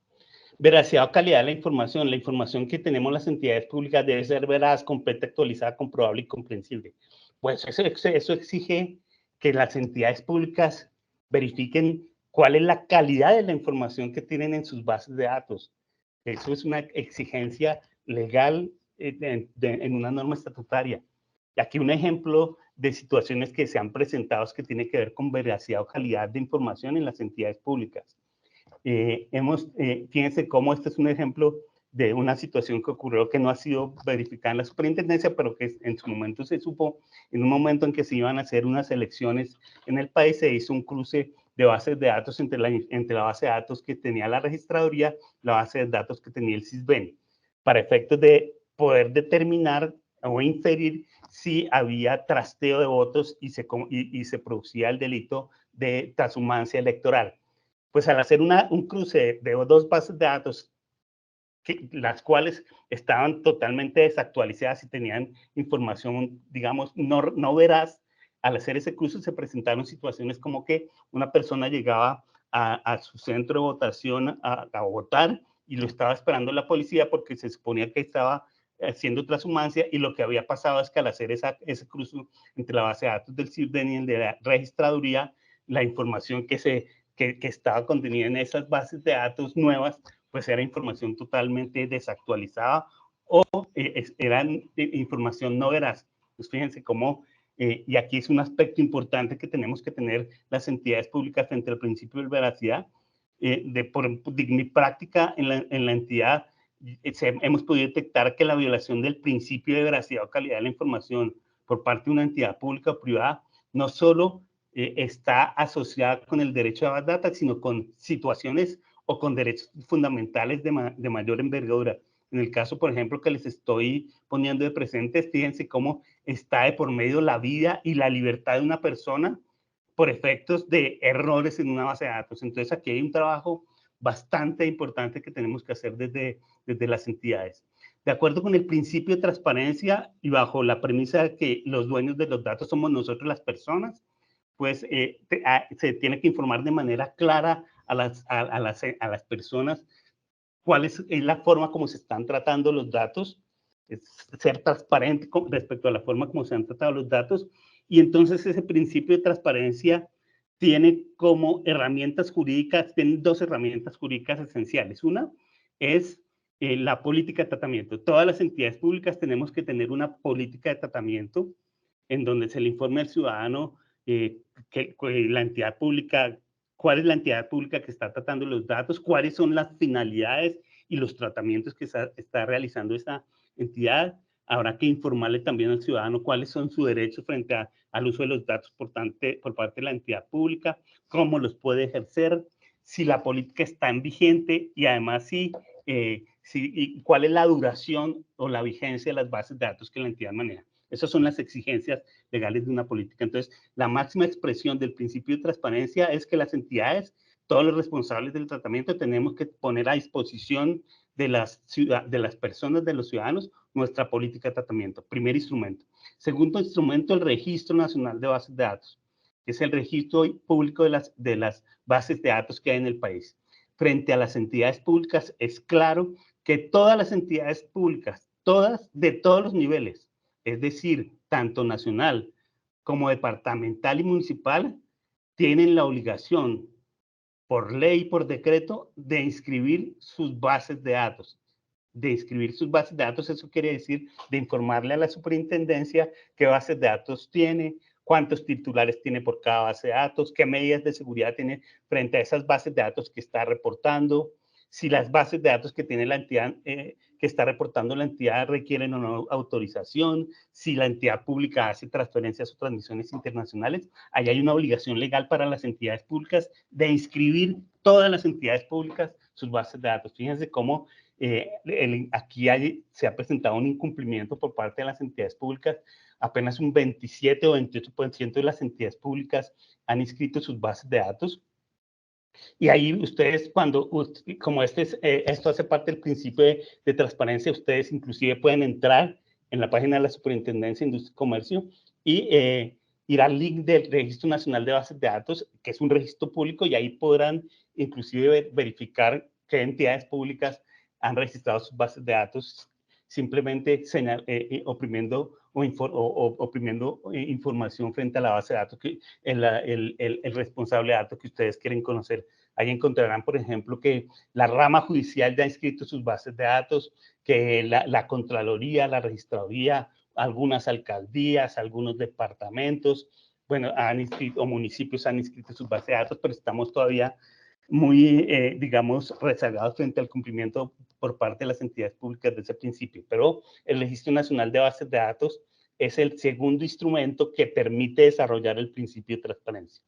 Speaker 3: Veracidad o calidad de la información. La información que tenemos las entidades públicas debe ser veraz, completa, actualizada, comprobable y comprensible. Pues eso exige que las entidades públicas verifiquen cuál es la calidad de la información que tienen en sus bases de datos. Eso es una exigencia legal en una norma estatutaria. Y aquí un ejemplo de situaciones que se han presentado que tiene que ver con veracidad o calidad de información en las entidades públicas. Fíjense cómo este es un ejemplo de una situación que ocurrió que no ha sido verificada en la superintendencia, pero que en su momento se supo, en un momento en que se iban a hacer unas elecciones en el país, se hizo un cruce de bases de datos entre la base de datos que tenía la registraduría, la base de datos que tenía el CISBEN, para efectos de poder determinar o inferir si había trasteo de votos y se producía el delito de transhumancia electoral. Pues al hacer un cruce de dos bases de datos, las cuales estaban totalmente desactualizadas y tenían información, digamos, no veraz, al hacer ese cruce se presentaron situaciones como que una persona llegaba a su centro de votación a votar y lo estaba esperando la policía porque se suponía que estaba haciendo transhumancia, y lo que había pasado es que al hacer ese cruce entre la base de datos del CISBEN y el de la registraduría, la información que estaba contenida en esas bases de datos nuevas, pues era información totalmente desactualizada o era información no veraz. Pues fíjense cómo, y aquí es un aspecto importante que tenemos que tener las entidades públicas frente al principio de veracidad. Por mi práctica en la entidad, hemos podido detectar que la violación del principio de veracidad o calidad de la información por parte de una entidad pública o privada no solo está asociada con el derecho a base data, sino con situaciones o con derechos fundamentales de mayor envergadura. En el caso, por ejemplo, que les estoy poniendo de presentes, fíjense cómo está de por medio la vida y la libertad de una persona por efectos de errores en una base de datos. Entonces, aquí hay un trabajo bastante importante que tenemos que hacer desde las entidades. De acuerdo con el principio de transparencia y bajo la premisa de que los dueños de los datos somos nosotros las personas, pues se tiene que informar de manera clara a las personas cuál es la forma como se están tratando los datos, es ser transparente respecto a la forma como se han tratado los datos, y entonces ese principio de transparencia tiene como herramientas jurídicas, tiene dos herramientas jurídicas esenciales. Una es la política de tratamiento. Todas las entidades públicas tenemos que tener una política de tratamiento en donde se le informe al ciudadano que la entidad pública, cuál es la entidad pública que está tratando los datos, cuáles son las finalidades y los tratamientos que está realizando esta entidad. Habrá que informarle también al ciudadano cuáles son sus derechos frente al uso de los datos por parte de la entidad pública, cómo los puede ejercer, si la política está en vigente y además y cuál es la duración o la vigencia de las bases de datos que la entidad maneja. Esas son las exigencias legales de una política. Entonces, la máxima expresión del principio de transparencia es que las entidades, todos los responsables del tratamiento, tenemos que poner a disposición de las personas, de los ciudadanos, nuestra política de tratamiento. Primer instrumento. Segundo instrumento, el Registro Nacional de Bases de Datos, que es el registro público de las bases de datos que hay en el país. Frente a las entidades públicas, es claro que todas las entidades públicas, todas, de todos los niveles, es decir, tanto nacional como departamental y municipal, tienen la obligación, por ley y por decreto, de inscribir sus bases de datos. De inscribir sus bases de datos, eso quiere decir de informarle a la superintendencia qué bases de datos tiene, cuántos titulares tiene por cada base de datos, qué medidas de seguridad tiene frente a esas bases de datos que está reportando, si las bases de datos que tiene la entidad que está reportando la entidad requieren o no autorización, si la entidad pública hace transferencias o transmisiones internacionales. Ahí hay una obligación legal para las entidades públicas de inscribir todas las entidades públicas sus bases de datos. Fíjense cómo aquí se ha presentado un incumplimiento por parte de las entidades públicas. Apenas un 27 o 28% de las entidades públicas han inscrito sus bases de datos. Y ahí ustedes, como esto hace parte del principio de transparencia, ustedes inclusive pueden entrar en la página de la Superintendencia de Industria y Comercio y ir al link del Registro Nacional de Bases de Datos, que es un registro público, y ahí podrán inclusive verificar qué entidades públicas han registrado sus bases de datos, simplemente oprimiendo información frente a la base de datos, el responsable de datos que ustedes quieren conocer. Ahí encontrarán, por ejemplo, que la rama judicial ya ha inscrito sus bases de datos, que la Contraloría, la Registraduría, algunas alcaldías, algunos departamentos, bueno, o municipios han inscrito sus bases de datos, pero estamos todavía muy, digamos, rezagados frente al cumplimiento por parte de las entidades públicas de ese principio. Pero el Registro Nacional de Bases de Datos es el segundo instrumento que permite desarrollar el principio de transparencia.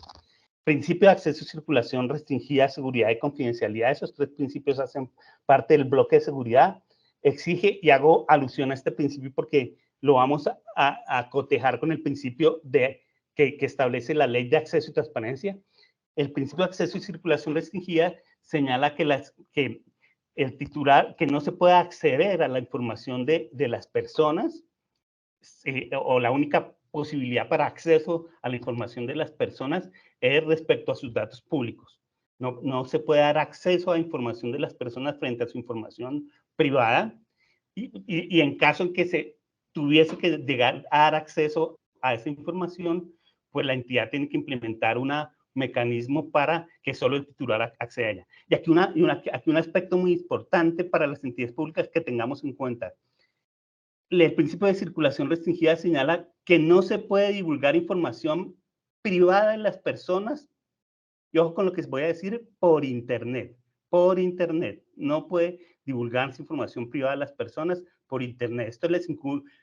Speaker 3: Principio de acceso y circulación restringida, seguridad y confidencialidad. Esos tres principios hacen parte del bloque de seguridad. Exige, y hago alusión a este principio porque lo vamos a cotejar con el principio que establece la Ley de Acceso y Transparencia. El principio de acceso y circulación restringida señala que el titular, que no se puede acceder a la información de las personas, o la única posibilidad para acceso a la información de las personas es respecto a sus datos públicos. No se puede dar acceso a información de las personas frente a su información privada, y en caso en que se tuviese que llegar a dar acceso a esa información, pues la entidad tiene que implementar un mecanismo para que solo el titular acceda a ella. Y aquí un aspecto muy importante para las entidades públicas que tengamos en cuenta. El principio de circulación restringida señala que no se puede divulgar información privada de las personas, y ojo con lo que les voy a decir, por internet. Por internet. No puede divulgarse información privada de las personas por internet. Esto les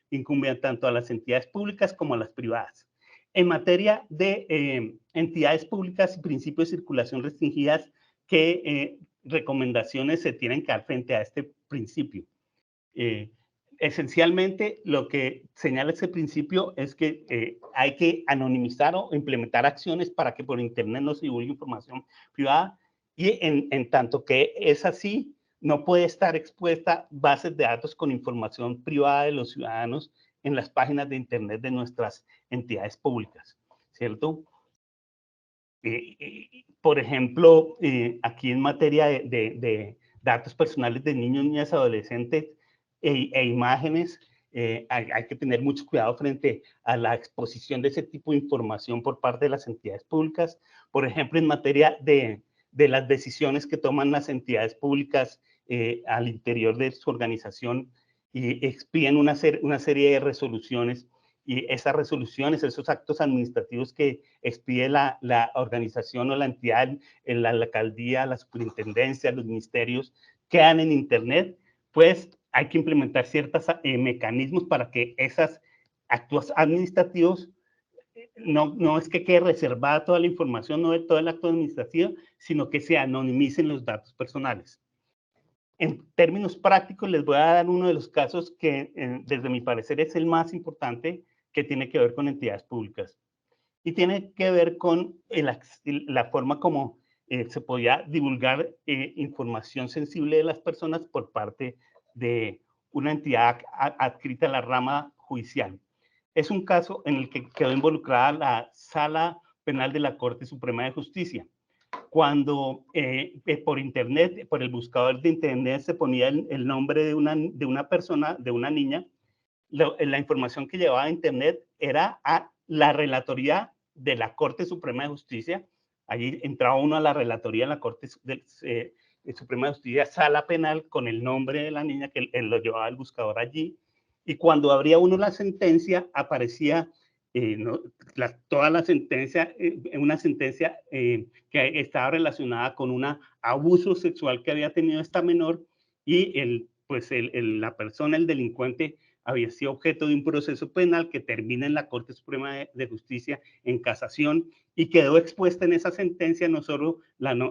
Speaker 3: incumbe tanto a las entidades públicas como a las privadas. En materia de entidades públicas y principios de circulación restringidas, ¿qué recomendaciones se tienen que dar frente a este principio? Esencialmente, lo que señala ese principio es que hay que anonimizar o implementar acciones para que por Internet no se divulgue información privada, y en tanto que es así, no puede estar expuesta bases de datos con información privada de los ciudadanos en las páginas de Internet de nuestras entidades públicas, ¿cierto? Por ejemplo, aquí en materia de datos personales de niños, niñas, adolescentes e imágenes, hay que tener mucho cuidado frente a la exposición de ese tipo de información por parte de las entidades públicas. Por ejemplo, en materia de las decisiones que toman las entidades públicas al interior de su organización y expiden una serie de resoluciones, y esas resoluciones, esos actos administrativos que expide la organización o la entidad, en la alcaldía, la superintendencia, los ministerios, quedan en Internet, pues hay que implementar ciertos mecanismos para que esos actos administrativos no es que quede reservada toda la información, no de todo el acto administrativo, sino que se anonimicen los datos personales. En términos prácticos, les voy a dar uno de los casos que, desde mi parecer, es el más importante, que tiene que ver con entidades públicas. Y tiene que ver con la forma como se podía divulgar información sensible de las personas por parte de una entidad adscrita a la rama judicial. Es un caso en el que quedó involucrada la Sala Penal de la Corte Suprema de Justicia. Cuando por Internet, por el buscador de Internet, se ponía el nombre de una persona, de una niña, la información que llevaba a Internet era a la relatoría de la Corte Suprema de Justicia. Allí entraba uno a la relatoría de la Corte Suprema de Justicia, Sala Penal, con el nombre de la niña, que él lo llevaba el buscador allí. Y cuando abría uno la sentencia, aparecía toda la sentencia, una sentencia que estaba relacionada con un abuso sexual que había tenido esta menor, y la persona, el delincuente, había sido objeto de un proceso penal que termina en la Corte Suprema de Justicia en casación, y quedó expuesta en esa sentencia no solo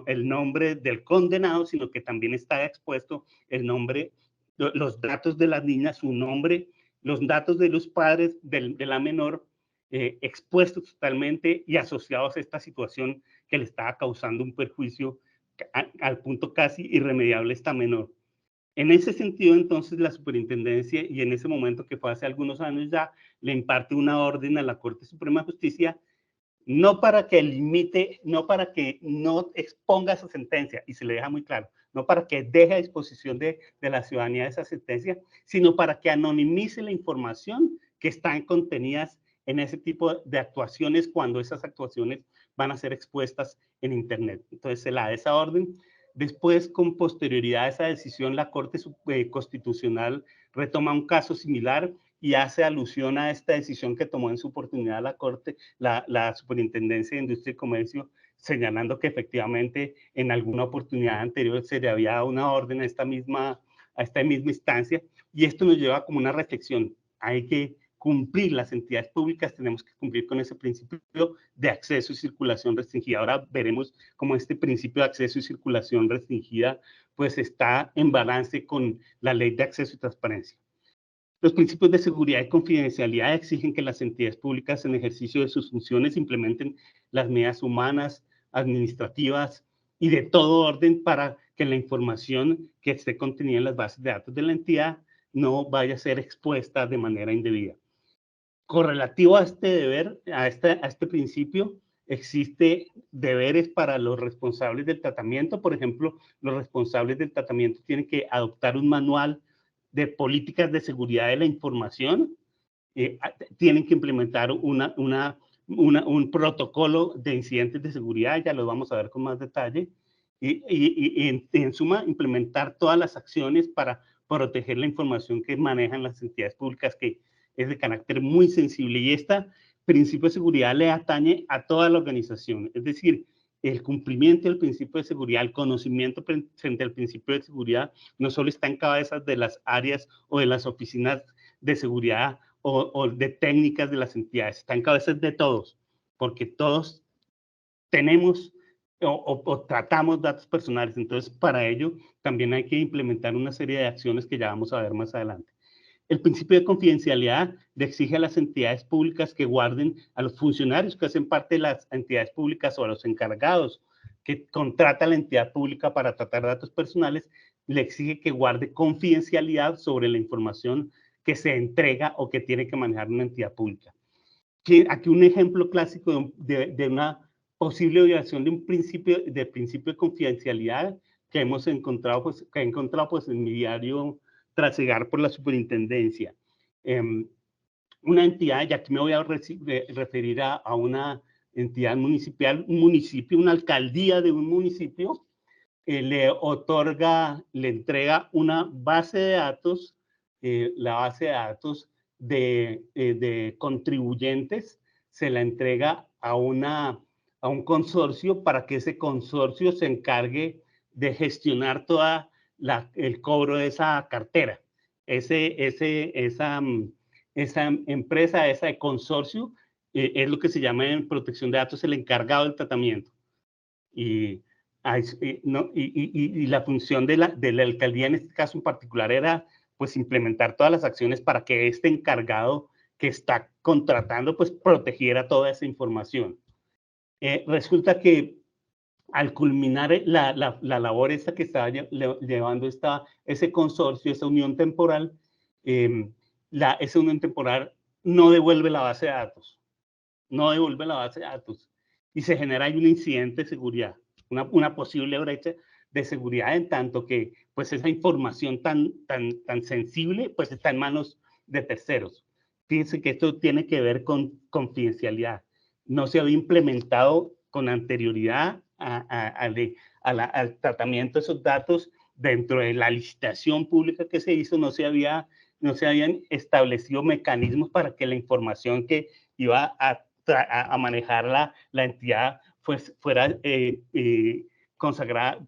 Speaker 3: el nombre del condenado, sino que también está expuesto el nombre, los datos de las niñas, su nombre, los datos de los padres de la menor, expuestos totalmente y asociados a esta situación que le estaba causando un perjuicio al punto casi irremediable a esta menor. En ese sentido, entonces, la superintendencia, y en ese momento, que fue hace algunos años ya, le imparte una orden a la Corte Suprema de Justicia, no para que limite, no para que no exponga esa sentencia, y se le deja muy claro, no para que deje a disposición de la ciudadanía esa sentencia, sino para que anonimice la información que están contenidas en ese tipo de actuaciones, cuando esas actuaciones van a ser expuestas en Internet. Entonces se la da esa orden. Después, con posterioridad a esa decisión, la Corte Constitucional retoma un caso similar y hace alusión a esta decisión que tomó en su oportunidad la Corte, la Superintendencia de Industria y Comercio, señalando que efectivamente en alguna oportunidad anterior se le había dado una orden a esta misma instancia, y esto nos lleva como una reflexión. Hay que cumplir, las entidades públicas tenemos que cumplir con ese principio de acceso y circulación restringida. Ahora veremos cómo este principio de acceso y circulación restringida pues está en balance con la Ley de Acceso y Transparencia. Los principios de seguridad y confidencialidad exigen que las entidades públicas, en ejercicio de sus funciones, implementen las medidas humanas, administrativas y de todo orden para que la información que esté contenida en las bases de datos de la entidad no vaya a ser expuesta de manera indebida. Correlativo a este deber, a este principio, existe deberes para los responsables del tratamiento. Por ejemplo, los responsables del tratamiento tienen que adoptar un manual de políticas de seguridad de la información, tienen que implementar un protocolo de incidentes de seguridad, ya lo vamos a ver con más detalle, y en suma, implementar todas las acciones para proteger la información que manejan las entidades públicas, que es de carácter muy sensible, y este principio de seguridad le atañe a toda la organización. Es decir, el cumplimiento del principio de seguridad, el conocimiento frente al principio de seguridad, no solo está en cabezas de las áreas o de las oficinas de seguridad o de técnicas de las entidades, está en cabezas de todos, porque todos tenemos o tratamos datos personales. Entonces, para ello también hay que implementar una serie de acciones que ya vamos a ver más adelante. El principio de confidencialidad le exige a las entidades públicas que guarden, a los funcionarios que hacen parte de las entidades públicas o a los encargados que contrata la entidad pública para tratar datos personales, le exige que guarde confidencialidad sobre la información que se entrega o que tiene que manejar una entidad pública. Aquí un ejemplo clásico de una posible violación de un principio de confidencialidad que hemos encontrado, que he encontrado en mi diario tras llegar por la superintendencia. Una entidad, y aquí me voy a referir a una entidad municipal, un municipio, una alcaldía de un municipio, le entrega una base de datos, la base de datos de contribuyentes, se la entrega a un consorcio para que ese consorcio se encargue de gestionar toda el cobro de esa cartera. Esa empresa, ese consorcio, es lo que se llama en protección de datos el encargado del tratamiento. Y la función de la alcaldía en este caso en particular era pues implementar todas las acciones para que este encargado que está contratando pues protegiera toda esa información. Resulta que al culminar la labor esta que estaba llevando ese consorcio, esa unión temporal, esa unión temporal no devuelve la base de datos, y se genera ahí un incidente de seguridad, una posible brecha de seguridad, en tanto que pues esa información tan sensible pues está en manos de terceros. Fíjense que esto tiene que ver con confidencialidad. No se había implementado con anterioridad al tratamiento de esos datos dentro de la licitación pública que se hizo. No se habían establecido mecanismos para que la información que iba a manejar la entidad fuera consagrada,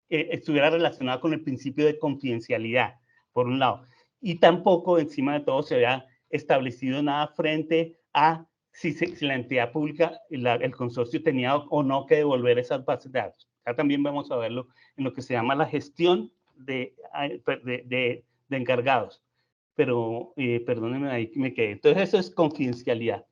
Speaker 3: estuviera relacionada con el principio de confidencialidad, por un lado. Y tampoco, encima de todo, se había establecido nada frente a si la entidad pública, el consorcio tenía o no que devolver esas bases de datos. Acá también vamos a verlo en lo que se llama la gestión de encargados. Pero, perdónenme, ahí me quedé. Entonces, eso es confidencialidad.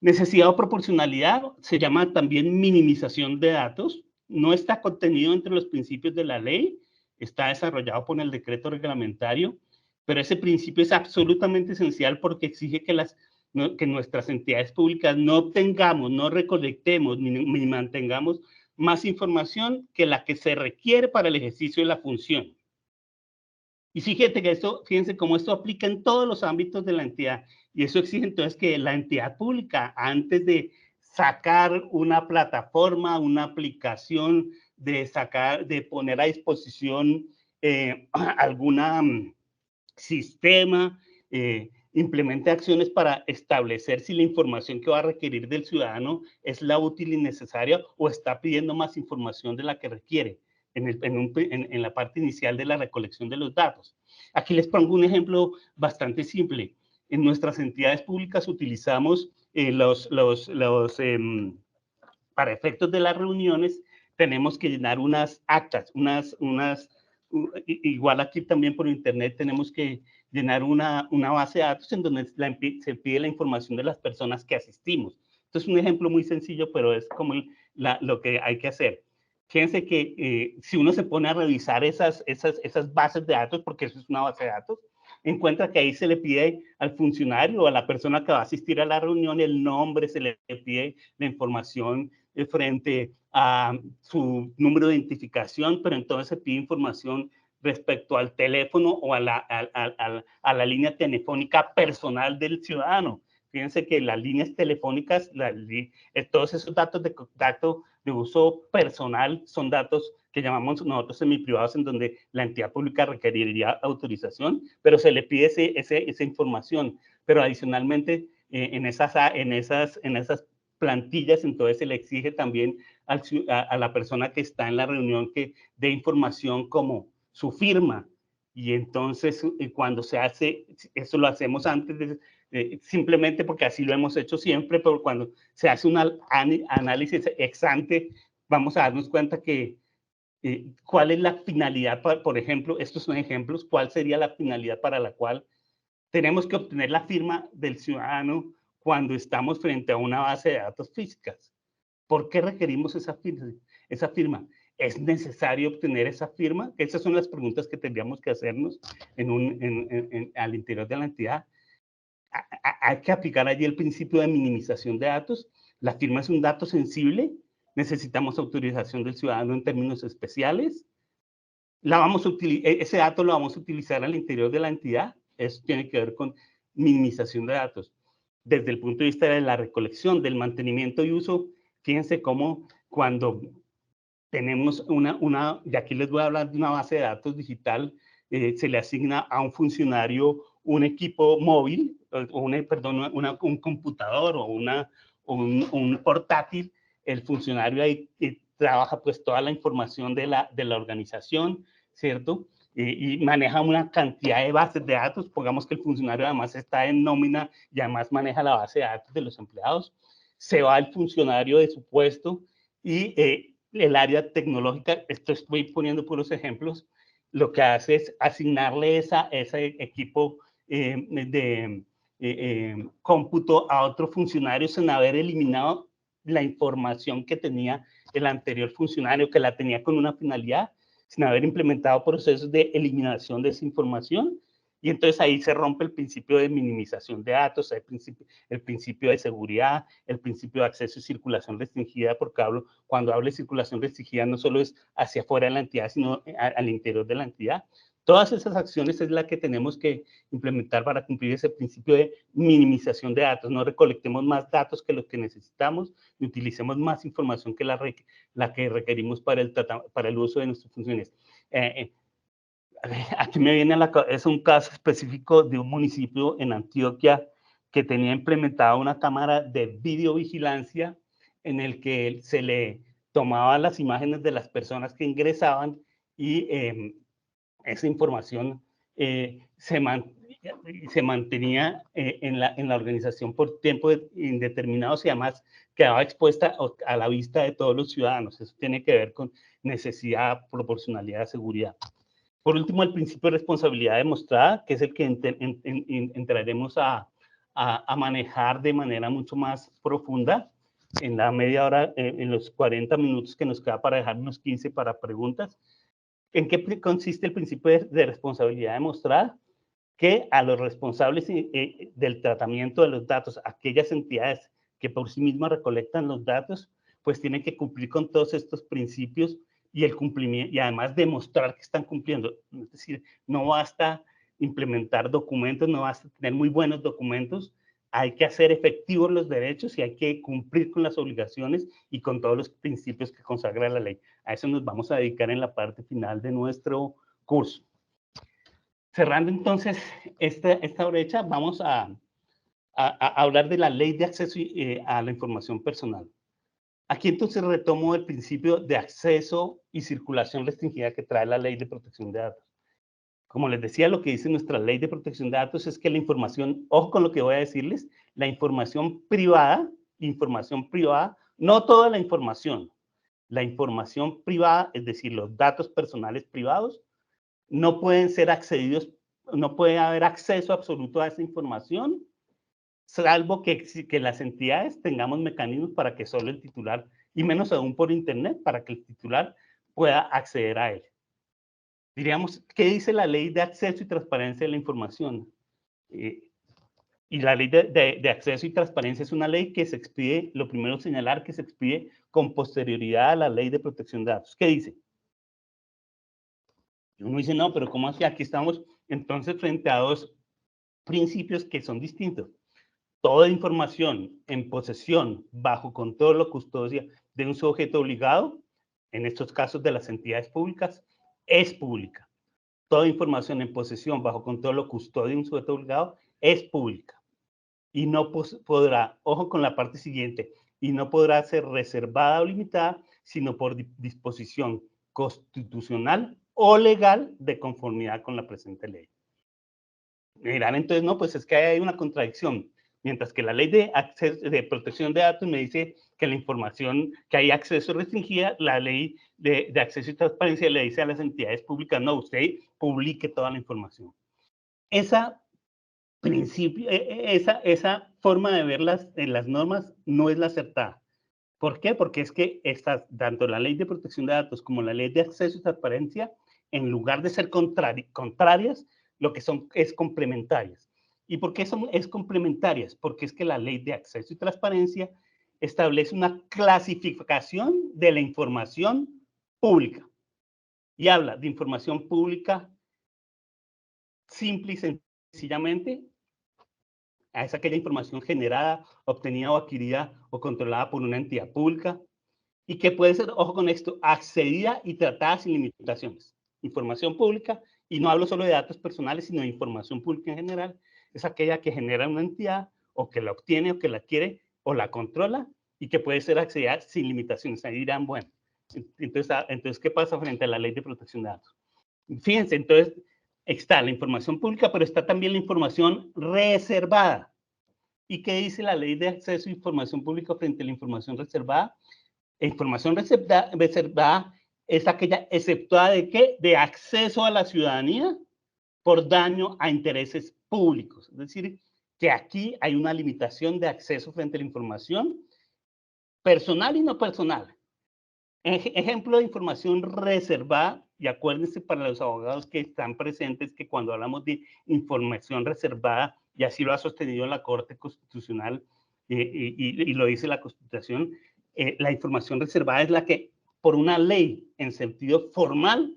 Speaker 3: Necesidad o proporcionalidad se llama también minimización de datos. No está contenido entre los principios de la ley, está desarrollado por el decreto reglamentario, pero ese principio es absolutamente esencial porque exige que nuestras entidades públicas no obtengamos, no recolectemos ni mantengamos más información que la que se requiere para el ejercicio de la función. Y fíjense cómo esto aplica en todos los ámbitos de la entidad. Y eso exige entonces que la entidad pública, antes de sacar una plataforma, una aplicación, de poner a disposición alguna sistema, implemente acciones para establecer si la información que va a requerir del ciudadano es la útil y necesaria o está pidiendo más información de la que requiere en la parte inicial de la recolección de los datos. Aquí les pongo un ejemplo bastante simple. En nuestras entidades públicas utilizamos para efectos de las reuniones, tenemos que llenar unas actas, igual aquí también por internet tenemos que llenar una base de datos en donde se pide la información de las personas que asistimos. Entonces, un ejemplo muy sencillo, pero es como lo que hay que hacer. Fíjense que si uno se pone a revisar esas bases de datos, porque eso es una base de datos, encuentra que ahí se le pide al funcionario o a la persona que va a asistir a la reunión el nombre, se le pide la información frente a su número de identificación, pero entonces se pide información respecto al teléfono o a la línea telefónica personal del ciudadano. Fíjense que las líneas telefónicas, todos esos datos de uso personal son datos que llamamos nosotros semiprivados, en donde la entidad pública requeriría autorización, pero se le pide esa información. Pero adicionalmente, en esas plantillas, entonces se le exige también a la persona que está en la reunión que dé información como su firma. Y entonces, cuando se hace, eso lo hacemos antes simplemente porque así lo hemos hecho siempre, pero cuando se hace un análisis ex ante, vamos a darnos cuenta que cuál es la finalidad, por ejemplo, estos son ejemplos, cuál sería la finalidad para la cual tenemos que obtener la firma del ciudadano cuando estamos frente a una base de datos físicas. ¿Por qué requerimos esa firma? ¿Es necesario obtener esa firma? Esas son las preguntas que tendríamos que hacernos al interior de la entidad. Hay que aplicar allí el principio de minimización de datos. La firma es un dato sensible. Necesitamos autorización del ciudadano en términos especiales. Ese dato lo vamos a utilizar al interior de la entidad. Eso tiene que ver con minimización de datos. Desde el punto de vista de la recolección, del mantenimiento y uso, fíjense cómo cuando tenemos y aquí les voy a hablar de una base de datos digital, se le asigna a un funcionario un equipo móvil, un computador o un portátil. El funcionario ahí trabaja pues toda la información de la organización, ¿cierto? Y maneja una cantidad de bases de datos. Pongamos que el funcionario además está en nómina y además maneja la base de datos de los empleados. Se va el funcionario de su puesto y el área tecnológica, esto estoy poniendo puros ejemplos, lo que hace es asignarle ese equipo de cómputo a otro funcionario sin haber eliminado la información que tenía el anterior funcionario, que la tenía con una finalidad, sin haber implementado procesos de eliminación de esa información. Y entonces ahí se rompe el principio de minimización de datos, el principio de seguridad, el principio de acceso y circulación restringida, porque cuando hablo de circulación restringida no solo es hacia afuera de la entidad, sino al interior de la entidad. Todas esas acciones es la que tenemos que implementar para cumplir ese principio de minimización de datos. No recolectemos más datos que los que necesitamos y utilicemos más información que la que requerimos para el uso de nuestras funciones. Aquí me viene a la cabeza, es un caso específico de un municipio en Antioquia que tenía implementada una cámara de videovigilancia en el que se le tomaban las imágenes de las personas que ingresaban y esa información se mantenía en la organización por tiempo indeterminado y además quedaba expuesta a la vista de todos los ciudadanos. Eso tiene que ver con necesidad, proporcionalidad, seguridad. Por último, el principio de responsabilidad demostrada, que es el que entraremos a manejar de manera mucho más profunda en la media hora, en los 40 minutos que nos queda para dejar unos 15 para preguntas. ¿En qué consiste el principio de responsabilidad demostrada? Que a los responsables del tratamiento de los datos, aquellas entidades que por sí mismas recolectan los datos, pues tienen que cumplir con todos estos principios y el cumplimiento, y además demostrar que están cumpliendo. Es decir, no basta implementar documentos, no basta tener muy buenos documentos, hay que hacer efectivos los derechos y hay que cumplir con las obligaciones y con todos los principios que consagra la ley. A eso nos vamos a dedicar en la parte final de nuestro curso. Cerrando entonces esta brecha, vamos a hablar de la ley de acceso a la información personal. Aquí entonces retomo el principio de acceso y circulación restringida que trae la ley de protección de datos. Como les decía, lo que dice nuestra ley de protección de datos es que la información, ojo con lo que voy a decirles, la información privada, no toda la información privada, es decir, los datos personales privados, no pueden ser accedidos, no puede haber acceso absoluto a esa información, salvo que las entidades tengamos mecanismos para que solo el titular, y menos aún por internet, para que el titular pueda acceder a él. Diríamos, ¿qué dice la ley de acceso y transparencia de la información? Y la ley de acceso y transparencia es una ley que se expide, lo primero señalar que se expide con posterioridad a la ley de protección de datos. ¿Qué dice? Y uno dice, no, pero ¿cómo así? Aquí estamos entonces frente a dos principios que son distintos. Toda información en posesión, bajo control o custodia de un sujeto obligado, en estos casos de las entidades públicas, es pública. Toda información en posesión, bajo control o custodia de un sujeto obligado, es pública. Y no podrá, ojo con la parte siguiente, y no podrá ser reservada o limitada, sino por disposición constitucional o legal de conformidad con la presente ley. dirán entonces, no, pues es que hay una contradicción. Mientras que la ley de protección de datos me dice que la información, que hay acceso restringida, la ley de acceso y transparencia le dice a las entidades públicas, no, usted publique toda la información. Esa forma de ver las normas no es la acertada. ¿Por qué? Porque es que tanto la ley de protección de datos como la ley de acceso y transparencia, en lugar de ser contrarias, lo que son es complementarias. ¿Y por qué es complementarias? Porque es que la ley de acceso y transparencia establece una clasificación de la información pública y habla de información pública simple y sencillamente es aquella información generada, obtenida o adquirida o controlada por una entidad pública y que puede ser, ojo con esto, accedida y tratada sin limitaciones. Información pública, y no hablo solo de datos personales, sino de información pública en general, es aquella que genera una entidad o que la obtiene o que la quiere o la controla y que puede ser accedida sin limitaciones. Ahí dirán, bueno, entonces ¿qué pasa frente a la ley de protección de datos? Fíjense, entonces está la información pública, pero está también la información reservada. ¿Y qué dice la ley de acceso a información pública frente a la información reservada? La información reservada es aquella exceptuada de ¿qué? De acceso a la ciudadanía por daño a intereses públicos. Es decir, que aquí hay una limitación de acceso frente a la información personal y no personal. Ejemplo de información reservada, y acuérdense para los abogados que están presentes que cuando hablamos de información reservada, y así lo ha sostenido la Corte Constitucional y lo dice la Constitución, la información reservada es la que por una ley en sentido formal,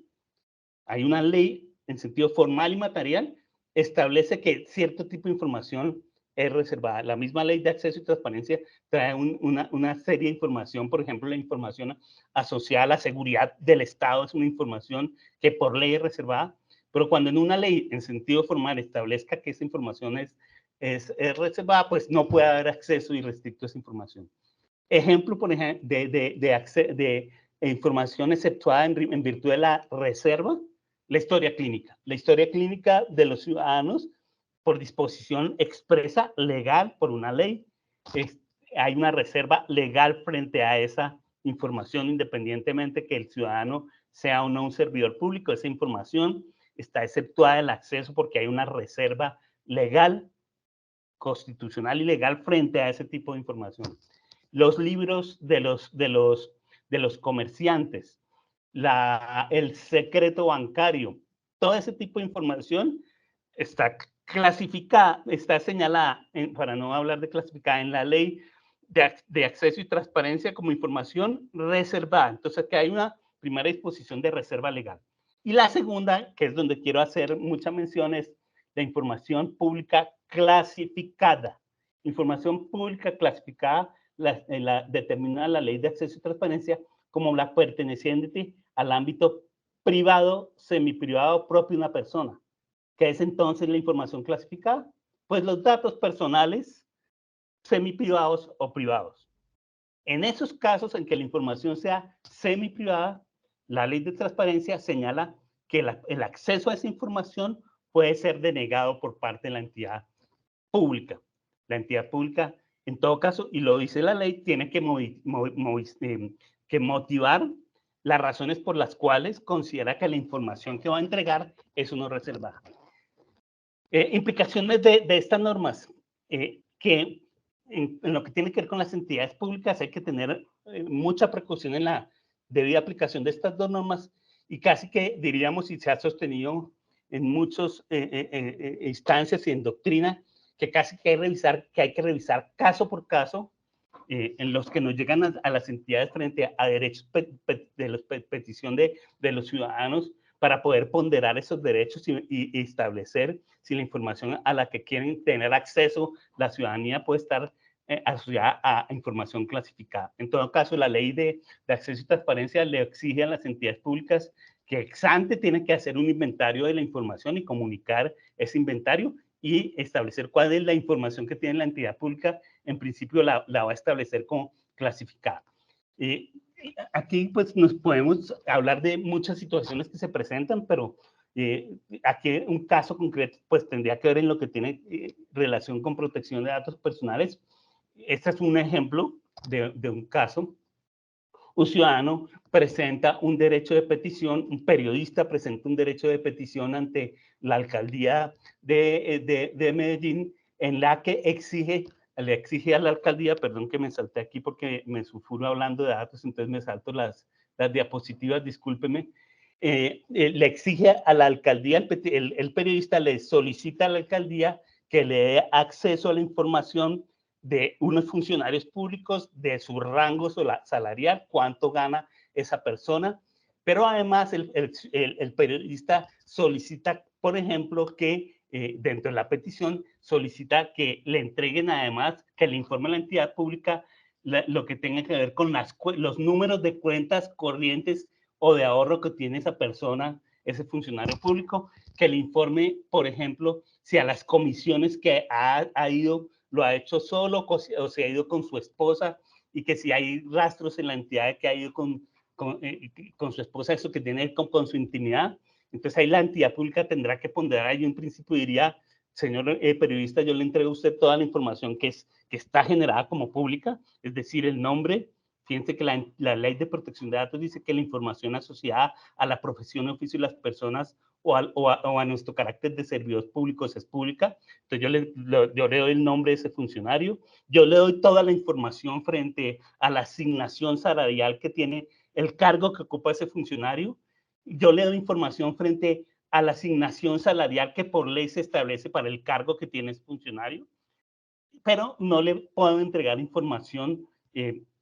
Speaker 3: hay una ley en sentido formal y material, establece que cierto tipo de información es reservada. La misma ley de acceso y transparencia trae una serie de información, por ejemplo, la información asociada a la seguridad del Estado es una información que por ley es reservada, pero cuando en una ley en sentido formal establezca que esa información es reservada, pues no puede haber acceso irrestricto a esa información. Ejemplo, por ejemplo, de información exceptuada en virtud de la reserva, la historia clínica. La historia clínica de los ciudadanos por disposición expresa legal por una ley. Hay una reserva legal frente a esa información, independientemente que el ciudadano sea o no un servidor público. Esa información está exceptuada del acceso porque hay una reserva legal, constitucional y legal frente a ese tipo de información. Los libros de los comerciantes, el secreto bancario, todo ese tipo de información está clasificada, está señalada, para no hablar de clasificada, en la ley de acceso y transparencia como información reservada. Entonces, aquí hay una primera disposición de reserva legal. Y la segunda, que es donde quiero hacer mucha mención, es la información pública clasificada. Información pública clasificada determina la ley de acceso y transparencia como la perteneciente al ámbito privado, semiprivado propio de una persona. ¿Qué es entonces la información clasificada? Pues los datos personales, semiprivados o privados. En esos casos en que la información sea semiprivada, la ley de transparencia señala que el acceso a esa información puede ser denegado por parte de la entidad pública. La entidad pública, en todo caso, y lo dice la ley, tiene que motivar las razones por las cuales considera que la información que va a entregar es no reservada. Implicaciones de estas normas, que en lo que tiene que ver con las entidades públicas hay que tener mucha precaución en la debida aplicación de estas dos normas y casi que diríamos, y se ha sostenido en muchas instancias y en doctrina, que casi que hay que revisar caso por caso en los que nos llegan a las entidades frente a derechos petición de los ciudadanos para poder ponderar esos derechos y establecer si la información a la que quieren tener acceso la ciudadanía puede estar asociada a información clasificada. En todo caso, la ley de acceso y transparencia le exige a las entidades públicas que ex ante tienen que hacer un inventario de la información y comunicar ese inventario y establecer cuál es la información que tiene la entidad pública. En principio la va a establecer como clasificada. Aquí pues nos podemos hablar de muchas situaciones que se presentan, pero Aquí un caso concreto pues tendría que ver en lo que tiene relación con protección de datos personales. Este es un ejemplo de un caso. Un ciudadano presenta un derecho de petición, un periodista presenta un derecho de petición ante la alcaldía de Medellín, en la que le exige a la alcaldía, perdón que me salté aquí porque me sulfuro hablando de datos, entonces me salto las diapositivas, discúlpeme. Le exige a la alcaldía, el periodista le solicita a la alcaldía que le dé acceso a la información de unos funcionarios públicos, de su rango salarial, cuánto gana esa persona, pero además el periodista solicita, por ejemplo, que dentro de la petición solicita que le entreguen además, que le informe a la entidad pública lo que tenga que ver con los números de cuentas corrientes o de ahorro que tiene esa persona, ese funcionario público, que le informe, por ejemplo, si a las comisiones que ha ido, lo ha hecho solo o se ha ido con su esposa, y que si hay rastros en la entidad de que ha ido con su esposa, eso que tiene con su intimidad. Entonces ahí la entidad pública tendrá que ponderar. Ahí en principio diría, señor periodista, yo le entrego a usted toda la información que está generada como pública, es decir, el nombre. Fíjense que la ley de protección de datos dice que la información asociada a la profesión, oficio y las personas o a nuestro carácter de servidores públicos es pública. Entonces yo le doy el nombre de ese funcionario, yo le doy toda la información frente a la asignación salarial que tiene el cargo que ocupa ese funcionario, yo le doy información frente a la asignación salarial que por ley se establece para el cargo que tiene ese funcionario, pero no le puedo entregar información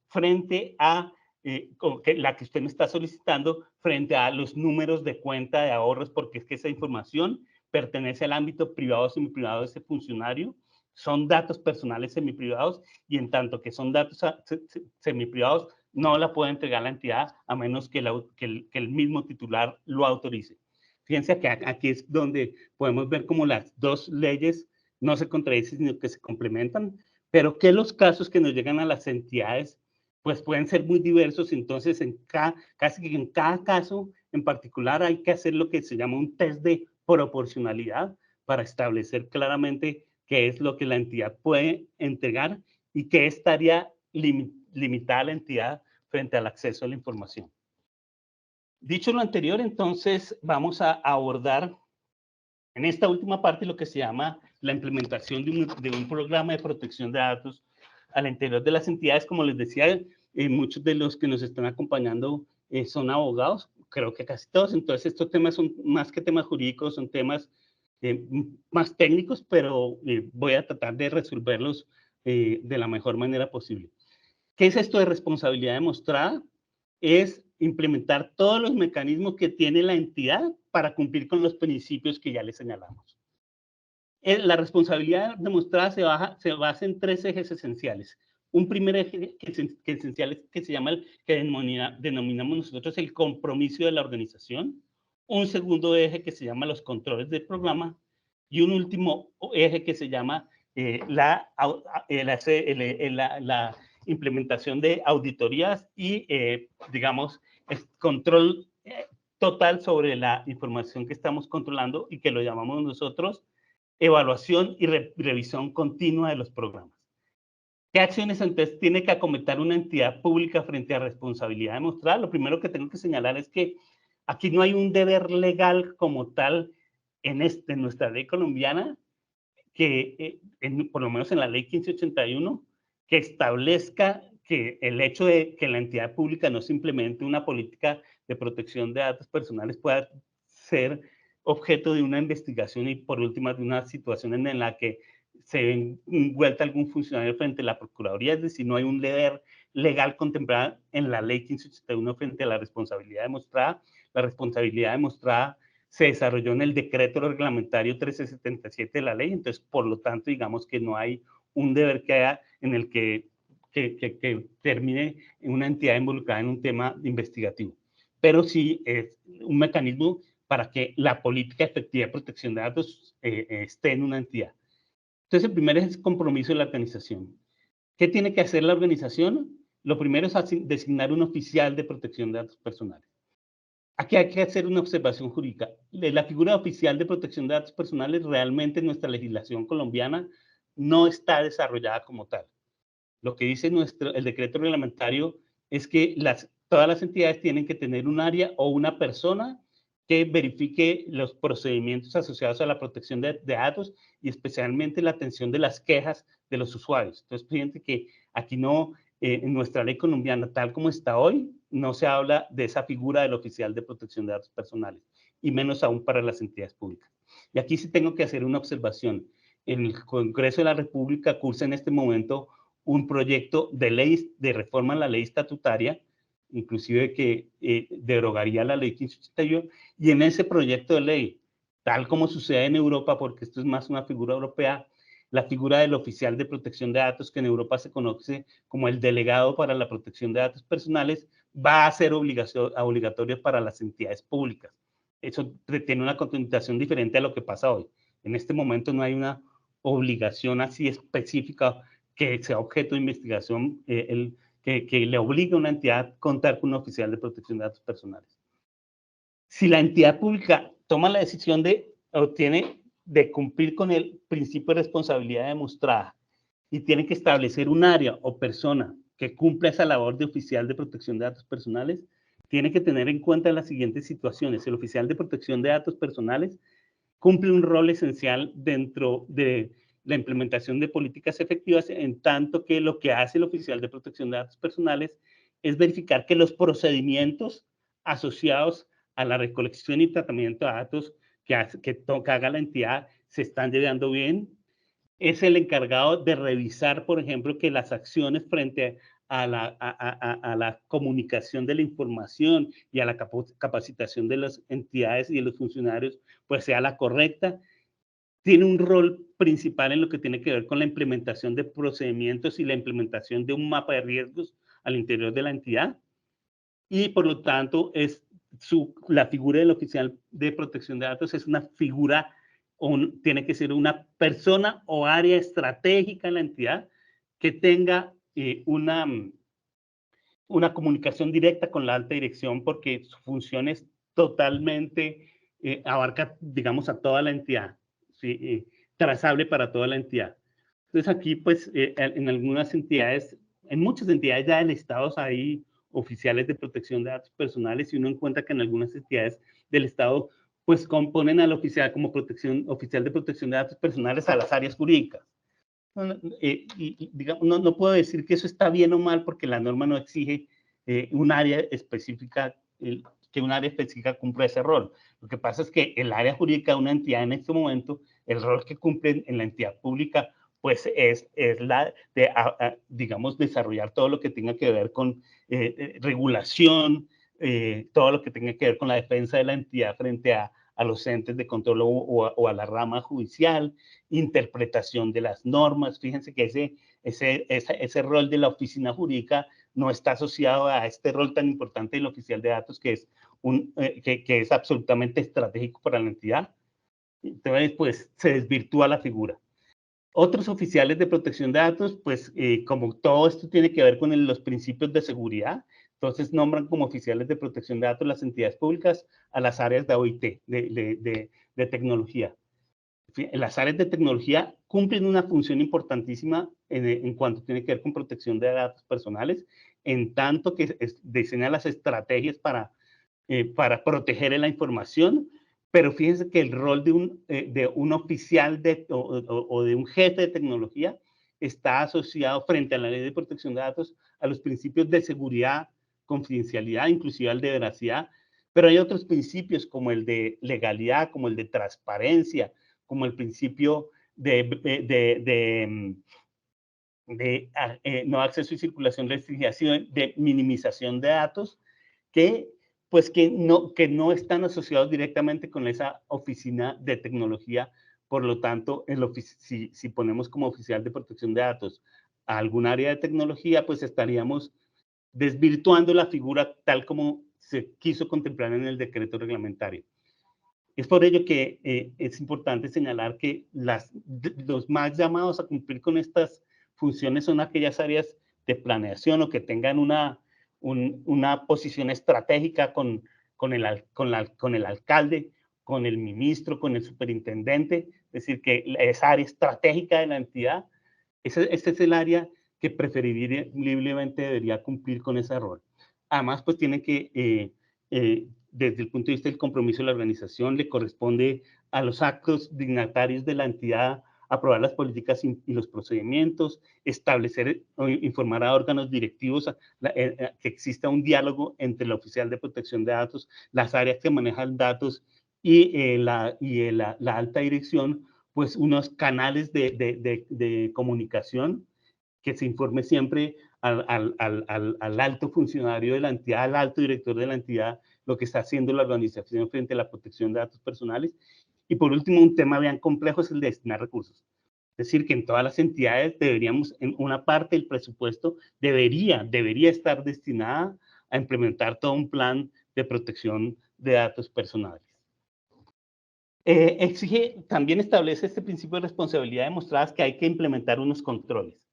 Speaker 3: frente a la que usted me está solicitando, frente a los números de cuenta de ahorros, porque es que esa información pertenece al ámbito privado o semiprivado de ese funcionario, son datos personales semiprivados, y en tanto que son datos semiprivados, no la puede entregar la entidad a menos que el mismo titular lo autorice. Fíjense que aquí es donde podemos ver cómo las dos leyes no se contradicen, sino que se complementan, pero que los casos que nos llegan a las entidades pues pueden ser muy diversos. Entonces casi que en cada caso en particular hay que hacer lo que se llama un test de proporcionalidad para establecer claramente qué es lo que la entidad puede entregar y qué estaría limitada a la entidad frente al acceso a la información. Dicho lo anterior, entonces vamos a abordar en esta última parte lo que se llama la implementación de un programa de protección de datos al interior de las entidades. Como les decía, muchos de los que nos están acompañando son abogados, creo que casi todos. Entonces estos temas son más que temas jurídicos, son temas más técnicos, pero voy a tratar de resolverlos de la mejor manera posible. ¿Qué es esto de responsabilidad demostrada? Es implementar todos los mecanismos que tiene la entidad para cumplir con los principios que ya les señalamos. La responsabilidad demostrada se basa en tres ejes esenciales. Un primer eje esencial que se llama que denominamos nosotros el compromiso de la organización. Un segundo eje que se llama los controles del programa. Y un último eje que se llama la implementación de auditorías y, digamos, control total sobre la información que estamos controlando, y que lo llamamos nosotros evaluación y revisión continua de los programas. ¿Qué acciones entonces tiene que acometer una entidad pública frente a responsabilidad demostrada? Lo primero que tengo que señalar es que aquí no hay un deber legal como tal en nuestra ley colombiana, que por lo menos en la ley 1581, que establezca que el hecho de que la entidad pública no simplemente una política de protección de datos personales pueda ser objeto de una investigación y por último de una situación en la que se ve envuelta algún funcionario frente a la Procuraduría. Es decir, no hay un deber legal contemplado en la ley 1581 frente a la responsabilidad demostrada. La responsabilidad demostrada se desarrolló en el decreto reglamentario 1377 de la ley. Entonces, por lo tanto, digamos que no hay un deber que haya en el que termine en una entidad involucrada en un tema investigativo, pero sí es un mecanismo para que la política efectiva de protección de datos esté en una entidad. Entonces, el primer es el compromiso de la organización. ¿Qué tiene que hacer la organización? Lo primero es designar un oficial de protección de datos personales. Aquí hay que hacer una observación jurídica. La figura oficial de protección de datos personales realmente en nuestra legislación colombiana no está desarrollada como tal. Lo que dice el decreto reglamentario es que todas las entidades tienen que tener un área o una persona que verifique los procedimientos asociados a la protección de datos y especialmente la atención de las quejas de los usuarios. Entonces, fíjense que aquí no, en nuestra ley colombiana, tal como está hoy, no se habla de esa figura del oficial de protección de datos personales, y menos aún para las entidades públicas. Y aquí sí tengo que hacer una observación. En el Congreso de la República cursa en este momento un proyecto de ley de reforma a la ley estatutaria, inclusive que derogaría la ley 1581, y en ese proyecto de ley, tal como sucede en Europa, porque esto es más una figura europea, la figura del oficial de protección de datos, que en Europa se conoce como el delegado para la protección de datos personales, va a ser obligatorio para las entidades públicas. Eso tiene una connotación diferente a lo que pasa hoy. En este momento no hay una obligación así específica que sea objeto de investigación, que le obligue a una entidad a contar con un oficial de protección de datos personales. Si la entidad pública toma la decisión de cumplir con el principio de responsabilidad demostrada y tiene que establecer un área o persona que cumpla esa labor de oficial de protección de datos personales, tiene que tener en cuenta las siguientes situaciones. El oficial de protección de datos personales cumple un rol esencial dentro de la implementación de políticas efectivas, en tanto que lo que hace el oficial de protección de datos personales es verificar que los procedimientos asociados a la recolección y tratamiento de datos que haga la entidad se están llevando bien. Es el encargado de revisar, por ejemplo, que las acciones frente a la comunicación de la información y a la capacitación de las entidades y de los funcionarios, pues sea la correcta. Tiene un rol principal en lo que tiene que ver con la implementación de procedimientos y la implementación de un mapa de riesgos al interior de la entidad. Y por lo tanto, la figura del oficial de protección de datos es una figura, tiene que ser una persona o área estratégica en la entidad que tenga una comunicación directa con la alta dirección, porque su función es totalmente, abarca, digamos, a toda la entidad, ¿sí? Trazable para toda la entidad. Entonces aquí, pues, en algunas entidades, en muchas entidades ya del Estado hay oficiales de protección de datos personales, y uno encuentra que en algunas entidades del Estado, pues, componen al oficial como oficial de protección de datos personales a las áreas jurídicas. Digamos, no puedo decir que eso está bien o mal, porque la norma no exige un área específica, que un área específica cumpla ese rol. Lo que pasa es que el área jurídica de una entidad en este momento, el rol que cumple en la entidad pública, pues es la de, digamos, desarrollar todo lo que tenga que ver con regulación, todo lo que tenga que ver con la defensa de la entidad frente a los entes de control o a la rama judicial, interpretación de las normas. Fíjense que ese rol de la oficina jurídica no está asociado a este rol tan importante del oficial de datos, que es absolutamente estratégico para la entidad. Entonces, pues, se desvirtúa la figura. Otros oficiales de protección de datos, pues, como todo esto tiene que ver con los principios de seguridad, entonces nombran como oficiales de protección de datos las entidades públicas a las áreas de OIT, de tecnología. Las áreas de tecnología cumplen una función importantísima en cuanto tiene que ver con protección de datos personales, en tanto que diseñan las estrategias para proteger la información. Pero fíjense que el rol de un oficial o de un jefe de tecnología está asociado frente a la ley de protección de datos a los principios de seguridad, confidencialidad, inclusive al de veracidad, pero hay otros principios como el de legalidad, como el de transparencia, como el principio de no acceso y circulación restringida, de minimización de datos, que no están asociados directamente con esa oficina de tecnología. Por lo tanto, si ponemos como oficial de protección de datos a algún área de tecnología, pues estaríamos desvirtuando la figura tal como se quiso contemplar en el decreto reglamentario. Es por ello que es importante señalar que los más llamados a cumplir con estas funciones son aquellas áreas de planeación o que tengan una posición estratégica con con el alcalde, con el ministro, con el superintendente, es decir, que esa área estratégica de la entidad, este es el área que preferiblemente debería cumplir con ese rol. Además, pues tiene que, desde el punto de vista del compromiso de la organización, le corresponde a los actos dignatarios de la entidad aprobar las políticas y los procedimientos, establecer o informar a órganos directivos que exista un diálogo entre el oficial de protección de datos, las áreas que manejan datos y la alta dirección, pues unos canales de comunicación, que se informe siempre al alto funcionario de la entidad, al alto director de la entidad, lo que está haciendo la organización frente a la protección de datos personales. Y por último, un tema bien complejo es el de destinar recursos. Es decir, que en todas las entidades deberíamos, en una parte del presupuesto debería estar destinada a implementar todo un plan de protección de datos personales. También establece este principio de responsabilidad demostradas que hay que implementar unos controles.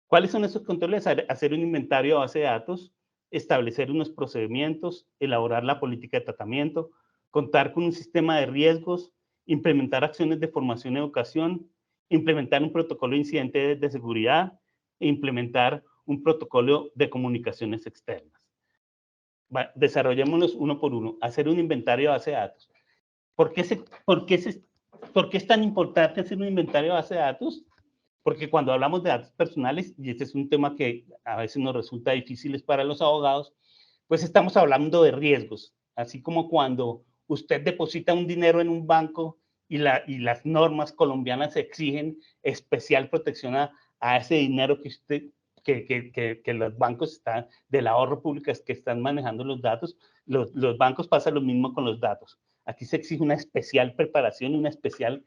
Speaker 3: ¿Cuáles son esos controles? Hacer un inventario de base de datos, establecer unos procedimientos, elaborar la política de tratamiento, contar con un sistema de riesgos, implementar acciones de formación y educación, implementar un protocolo de incidentes de seguridad e implementar un protocolo de comunicaciones externas. Desarrollémoslos uno por uno. Hacer un inventario de base de datos. ¿Por qué es tan importante hacer un inventario de base de datos? Porque cuando hablamos de datos personales, y este es un tema que a veces nos resulta difícil para los abogados, pues estamos hablando de riesgos, así como cuando usted deposita un dinero en un banco y las normas colombianas exigen especial protección a ese dinero que los bancos están, del ahorro público que están manejando los datos, los bancos pasa lo mismo con los datos. Aquí se exige una especial preparación, una especial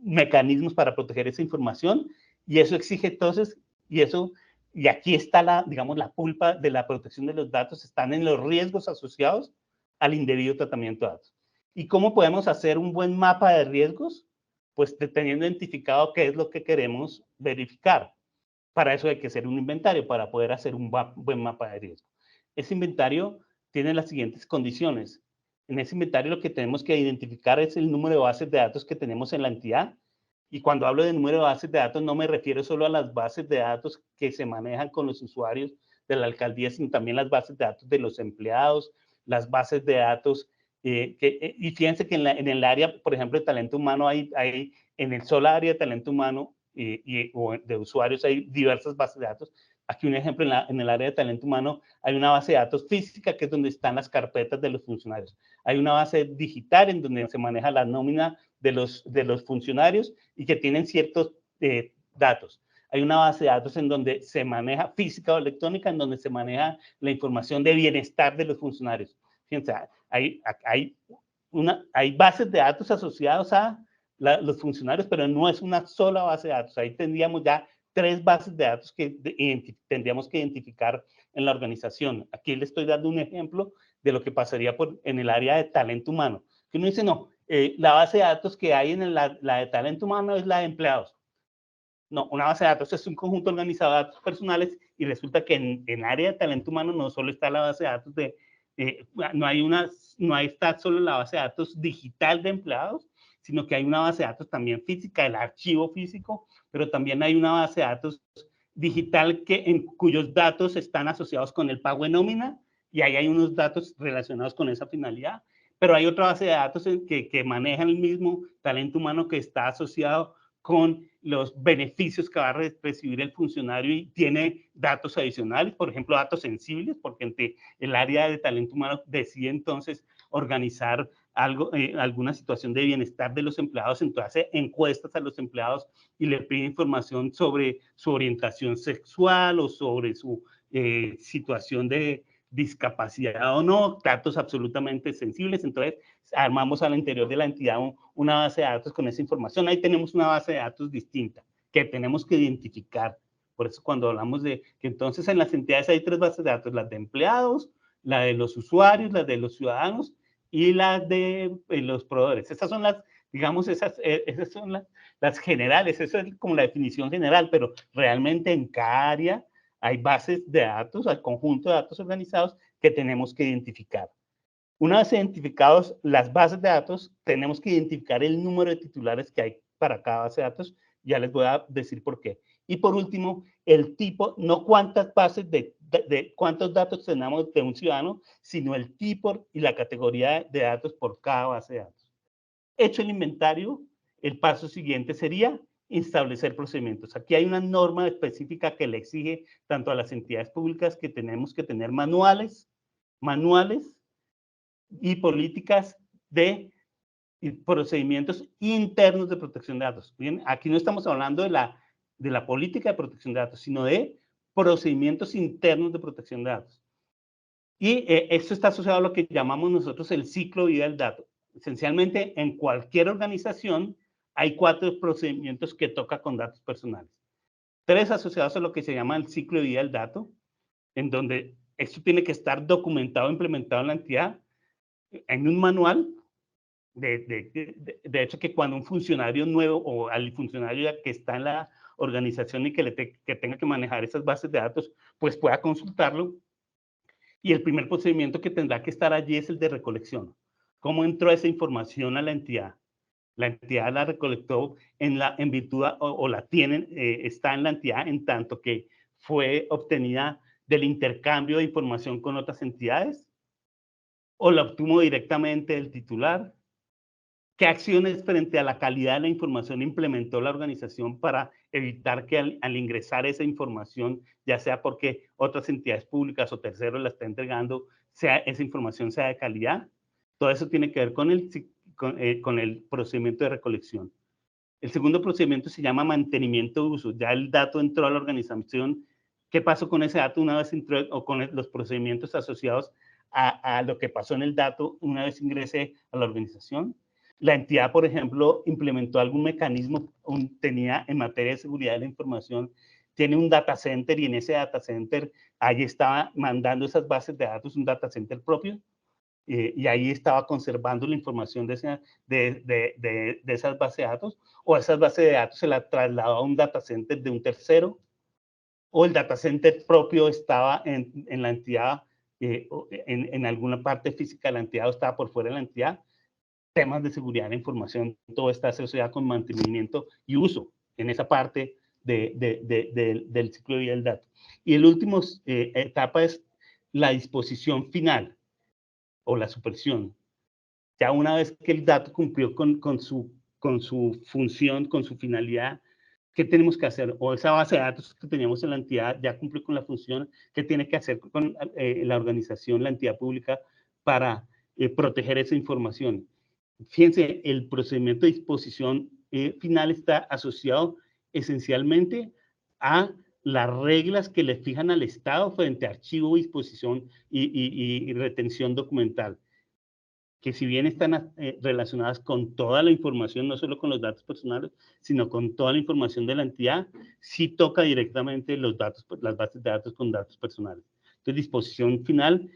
Speaker 3: mecanismos para proteger esa información, y eso exige entonces, y aquí está digamos, la pulpa de la protección de los datos, están en los riesgos asociados al indebido tratamiento de datos. ¿Y cómo podemos hacer un buen mapa de riesgos? Pues teniendo identificado qué es lo que queremos verificar. Para eso hay que hacer un inventario, para poder hacer un buen mapa de riesgo. Ese inventario tiene las siguientes condiciones. En ese inventario lo que tenemos que identificar es el número de bases de datos que tenemos en la entidad. Y cuando hablo de número de bases de datos, no me refiero solo a las bases de datos que se manejan con los usuarios de la alcaldía, sino también las bases de datos de los empleados, las bases de datos. Y fíjense que en el área, por ejemplo, de talento humano, en el solo área de talento humano o de usuarios hay diversas bases de datos. Aquí un ejemplo, en el área de talento humano hay una base de datos física, que es donde están las carpetas de los funcionarios. Hay una base digital en donde se maneja la nómina de los funcionarios y que tienen ciertos datos. Hay una base de datos en donde se maneja física o electrónica, en donde se maneja la información de bienestar de los funcionarios. Fíjense, hay bases de datos asociadas a los funcionarios, pero no es una sola base de datos. Ahí tendríamos ya 3 bases de datos que tendríamos que identificar en la organización. Aquí le estoy dando un ejemplo de lo que pasaría en el área de talento humano. Que uno dice, no, la base de datos que hay en la de talento humano es la de empleados. No, una base de datos es un conjunto organizado de datos personales, y resulta que en el área de talento humano no solo está la base de datos no está solo la base de datos digital de empleados, sino que hay una base de datos también física, el archivo físico, pero también hay una base de datos digital cuyos datos están asociados con el pago de nómina, y ahí hay unos datos relacionados con esa finalidad. Pero hay otra base de datos que maneja el mismo talento humano, que está asociado con los beneficios que va a recibir el funcionario y tiene datos adicionales, por ejemplo, datos sensibles, porque el área de talento humano decide entonces organizar alguna situación de bienestar de los empleados, entonces hace encuestas a los empleados y le pide información sobre su orientación sexual o sobre su situación de discapacidad o no, datos absolutamente sensibles. Entonces armamos al interior de la entidad una base de datos con esa información. Ahí tenemos una base de datos distinta que tenemos que identificar. Por eso cuando hablamos de que entonces en las entidades hay 3 bases de datos: las de empleados, la de los usuarios, la de los ciudadanos y la de los proveedores. Esas son digamos, esas son las generales, esa es como la definición general, pero realmente en cada área Hay bases de datos, hay conjunto de datos organizados que tenemos que identificar. Una vez identificados las bases de datos, tenemos que identificar el número de titulares que hay para cada base de datos. Ya les voy a decir por qué. Y por último, el tipo, no cuántas bases de cuántos datos tenemos de un ciudadano, sino el tipo y la categoría de datos por cada base de datos. Hecho el inventario, el paso siguiente sería establecer procedimientos. Aquí hay una norma específica que le exige tanto a las entidades públicas que tenemos que tener manuales y políticas de procedimientos internos de protección de datos. Bien, aquí no estamos hablando de la política de protección de datos, sino de procedimientos internos de protección de datos. Y esto está asociado a lo que llamamos nosotros el ciclo de vida del dato. Esencialmente, en cualquier organización hay 4 procedimientos que toca con datos personales. 3 asociados a lo que se llama el ciclo de vida del dato, en donde esto tiene que estar documentado e implementado en la entidad en un manual. De hecho, que cuando un funcionario nuevo o al funcionario que está en la organización y que tenga que manejar esas bases de datos, pues pueda consultarlo. Y el primer procedimiento que tendrá que estar allí es el de recolección. ¿Cómo entró esa información a la entidad? La entidad la recolectó en virtud o la tienen, está en la entidad en tanto que fue obtenida del intercambio de información con otras entidades, o la obtuvo directamente del titular. ¿Qué acciones frente a la calidad de la información implementó la organización para evitar que al ingresar esa información, ya sea porque otras entidades públicas o terceros la estén entregando, esa información sea de calidad? Todo eso tiene que ver con el procedimiento de recolección. El segundo procedimiento se llama mantenimiento de uso. Ya el dato entró a la organización. ¿Qué pasó con ese dato una vez entró, o con los procedimientos asociados a lo que pasó en el dato una vez ingrese a la organización? La entidad, por ejemplo, implementó algún mecanismo, tenía en materia de seguridad de la información, tiene un data center y en ese data center ahí estaba mandando esas bases de datos, un data center propio, y ahí estaba conservando la información de esas bases de datos, o esas bases de datos se la trasladó a un data center de un tercero, o el data center propio estaba en la entidad, en alguna parte física de la entidad, o estaba por fuera de la entidad. Temas de seguridad de la información, todo está asociado con mantenimiento y uso en esa parte del ciclo de vida del dato. Y el último etapa es la disposición final o la supresión. Ya una vez que el dato cumplió con su función, con su finalidad, ¿qué tenemos que hacer? O esa base de datos que teníamos en la entidad ya cumplió con la función, ¿qué tiene que hacer con la organización, la entidad pública, para proteger esa información? Fíjense, el procedimiento de disposición final está asociado esencialmente a las reglas que le fijan al Estado frente a archivo, disposición y retención documental, que si bien están relacionadas con toda la información, no solo con los datos personales, sino con toda la información de la entidad, sí toca directamente los datos, las bases de datos con datos personales. Entonces, disposición final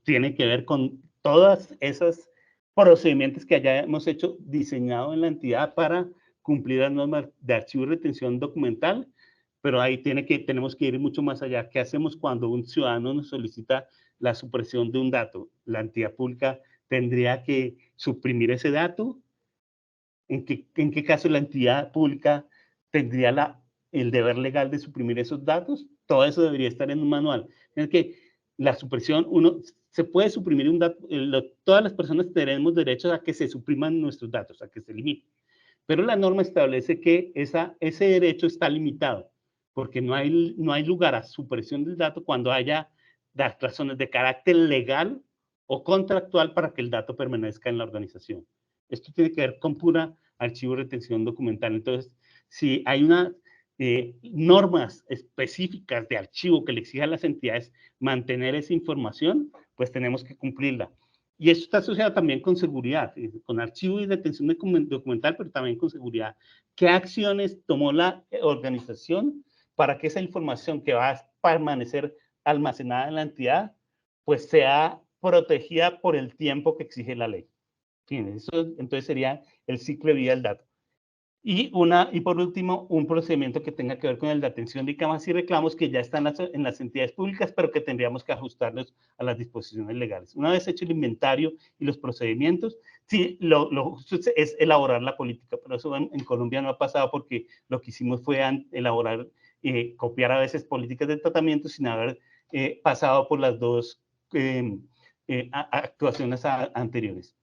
Speaker 3: tiene que ver con todas esas procedimientos que hayamos hecho, diseñado en la entidad para cumplir las normas de archivo y retención documental, pero ahí tenemos que ir mucho más allá. ¿Qué hacemos cuando un ciudadano nos solicita la supresión de un dato? La entidad pública tendría que suprimir ese dato. ¿En qué caso la entidad pública tendría el deber legal de suprimir esos datos? Todo eso debería estar en un manual. Es que la supresión, se puede suprimir un dato, todas las personas tenemos derecho a que se supriman nuestros datos, a que se limiten. Pero la norma establece que ese derecho está limitado, porque no hay lugar a supresión del dato cuando haya las razones de carácter legal o contractual para que el dato permanezca en la organización. Esto tiene que ver con pura archivo de retención documental. Entonces, si hay unas normas específicas de archivo que le exijan a las entidades mantener esa información, pues tenemos que cumplirla. Y esto está asociado también con seguridad, con archivo y retención documental, pero también con seguridad. ¿Qué acciones tomó la organización para que esa información que va a permanecer almacenada en la entidad, pues sea protegida por el tiempo que exige la ley? Eso entonces sería el ciclo de vida del dato. Y por último, un procedimiento que tenga que ver con el de atención de quejas y reclamos que ya están en las entidades públicas, pero que tendríamos que ajustarlos a las disposiciones legales. Una vez hecho el inventario y los procedimientos, sí, lo justo es elaborar la política, pero eso en Colombia no ha pasado porque lo que hicimos fue elaborar, copiar a veces políticas de tratamiento sin haber pasado por las dos actuaciones anteriores.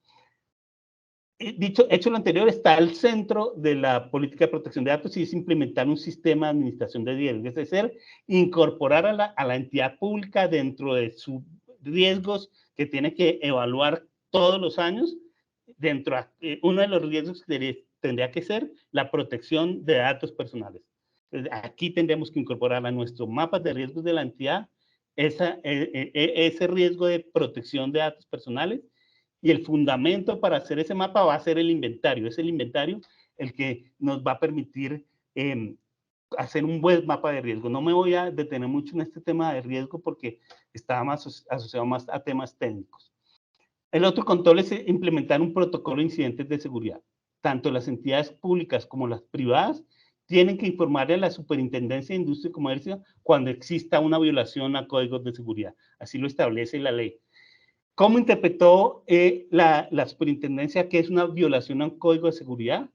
Speaker 3: Hecho lo anterior, está al centro de la política de protección de datos y es implementar un sistema de administración de riesgos, es decir, incorporar a la entidad pública dentro de sus riesgos que tiene que evaluar todos los años. Uno de los riesgos que tendría que ser la protección de datos personales. Entonces, aquí tendríamos que incorporar a nuestros mapas de riesgos de la entidad ese riesgo de protección de datos personales. Y el fundamento para hacer ese mapa va a ser el inventario. Es el inventario el que nos va a permitir hacer un buen mapa de riesgo. No me voy a detener mucho en este tema de riesgo porque está más asociado más a temas técnicos. El otro control es implementar un protocolo de incidentes de seguridad. Tanto las entidades públicas como las privadas tienen que informarle a la Superintendencia de Industria y Comercio cuando exista una violación a códigos de seguridad. Así lo establece la ley. ¿Cómo interpretó la superintendencia que es una violación a un código de seguridad?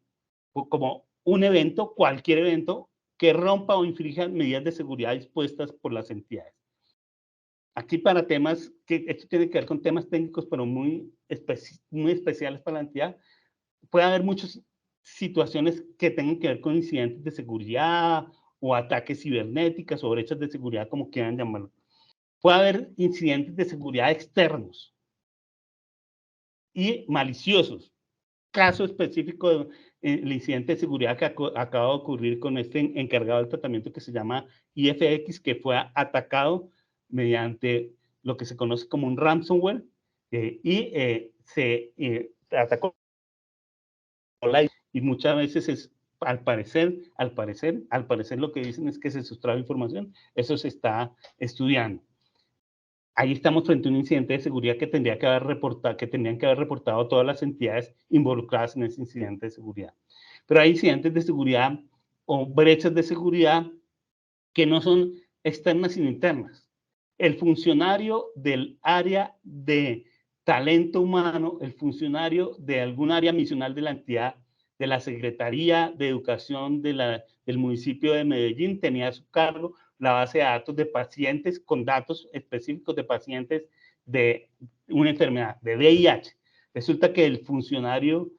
Speaker 3: Como un evento, cualquier evento, que rompa o infrinja medidas de seguridad dispuestas por las entidades. Aquí para temas, esto tiene que ver con temas técnicos, pero muy especiales para la entidad, puede haber muchas situaciones que tengan que ver con incidentes de seguridad o ataques cibernéticos o brechas de seguridad, como quieran llamarlo. Puede haber incidentes de seguridad externos y maliciosos. Caso específico del incidente de seguridad que acaba de ocurrir con este encargado del tratamiento que se llama IFX, que fue atacado mediante lo que se conoce como un ransomware se atacó y muchas veces al parecer lo que dicen es que se sustrae información. Eso se está estudiando. Ahí estamos frente a un incidente de seguridad que tenían que haber reportado todas las entidades involucradas en ese incidente de seguridad. Pero hay incidentes de seguridad o brechas de seguridad que no son externas sino internas. El funcionario del área de talento humano, el funcionario de algún área misional de la entidad, de la Secretaría de Educación del municipio de Medellín, tenía a su cargo la base de datos de pacientes con datos específicos de pacientes de una enfermedad, de VIH. Resulta que el funcionario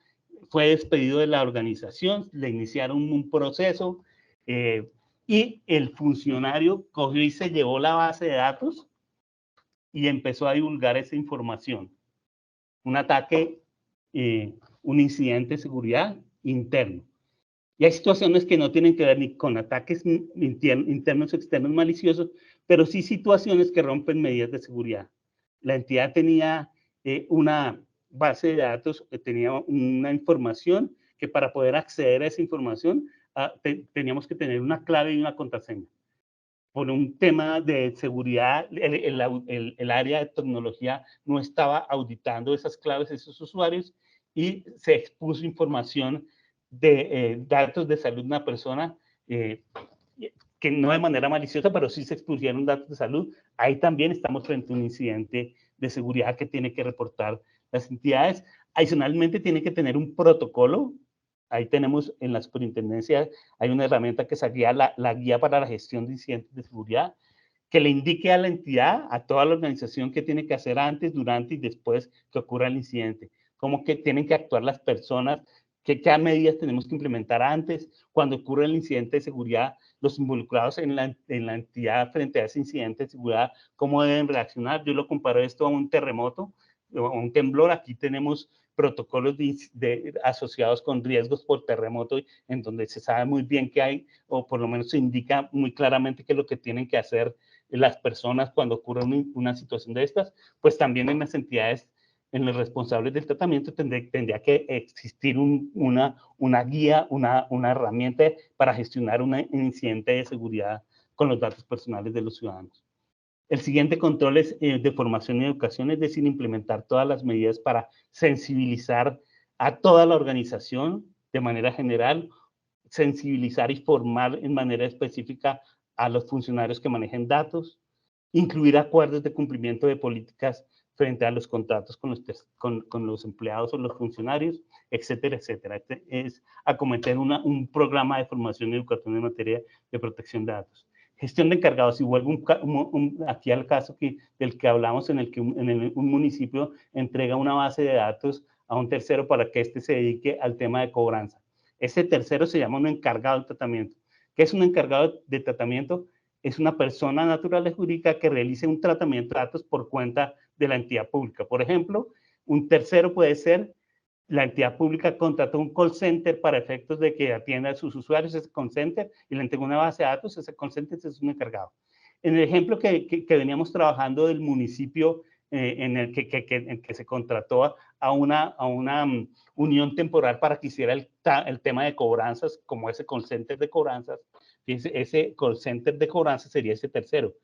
Speaker 3: fue despedido de la organización, le iniciaron un proceso y el funcionario cogió y se llevó la base de datos y empezó a divulgar esa información. Un ataque, un incidente de seguridad interno. Y hay situaciones que no tienen que ver ni con ataques internos o externos maliciosos, pero sí situaciones que rompen medidas de seguridad. La entidad tenía una base de datos, tenía una información que para poder acceder a esa información teníamos que tener una clave y una contraseña. Por un tema de seguridad, el área de tecnología no estaba auditando esas claves, esos usuarios, y se expuso información de datos de salud de una persona que no de manera maliciosa, pero sí se expusieron datos de salud. Ahí también estamos frente a un incidente de seguridad que tiene que reportar las entidades. Adicionalmente, tiene que tener un protocolo. Ahí tenemos en la superintendencia, hay una herramienta que sería la guía para la gestión de incidentes de seguridad, que le indique a la entidad, a toda la organización, qué tiene que hacer antes, durante y después que ocurra el incidente. Cómo que tienen que actuar las personas, qué medidas tenemos que implementar antes, cuando ocurre el incidente de seguridad, los involucrados en la entidad frente a ese incidente de seguridad, cómo deben reaccionar. Yo lo comparo esto a un terremoto, a un temblor. Aquí tenemos protocolos asociados con riesgos por terremoto, en donde se sabe muy bien que hay, o por lo menos se indica muy claramente qué es lo que tienen que hacer las personas cuando ocurre una situación de estas. Pues también en las entidades, en los responsables del tratamiento, tendría que existir una guía, una herramienta para gestionar un incidente de seguridad con los datos personales de los ciudadanos. El siguiente control es de formación y educación, es decir, implementar todas las medidas para sensibilizar a toda la organización de manera general sensibilizar y formar en manera específica a los funcionarios que manejen datos, incluir acuerdos de cumplimiento de políticas frente a los contratos con los empleados o los funcionarios, etcétera, etcétera. Este es acometer un programa de formación y educación en materia de protección de datos. Gestión de encargados, si vuelvo aquí al caso del que hablamos, en el que un municipio entrega una base de datos a un tercero para que éste se dedique al tema de cobranza. Ese tercero se llama un encargado de tratamiento. ¿Qué es un encargado de tratamiento? Es una persona natural y jurídica que realice un tratamiento de datos por cuenta de la entidad pública. Por ejemplo, un tercero puede ser la entidad pública contrató un call center para efectos de que atienda a sus usuarios, ese call center, y le entregó una base de datos, ese call center es un encargado. En el ejemplo que veníamos trabajando del municipio en el que se contrató a una unión temporal para que hiciera el tema de cobranzas, como ese call center de cobranzas, ese call center de cobranzas sería ese tercero.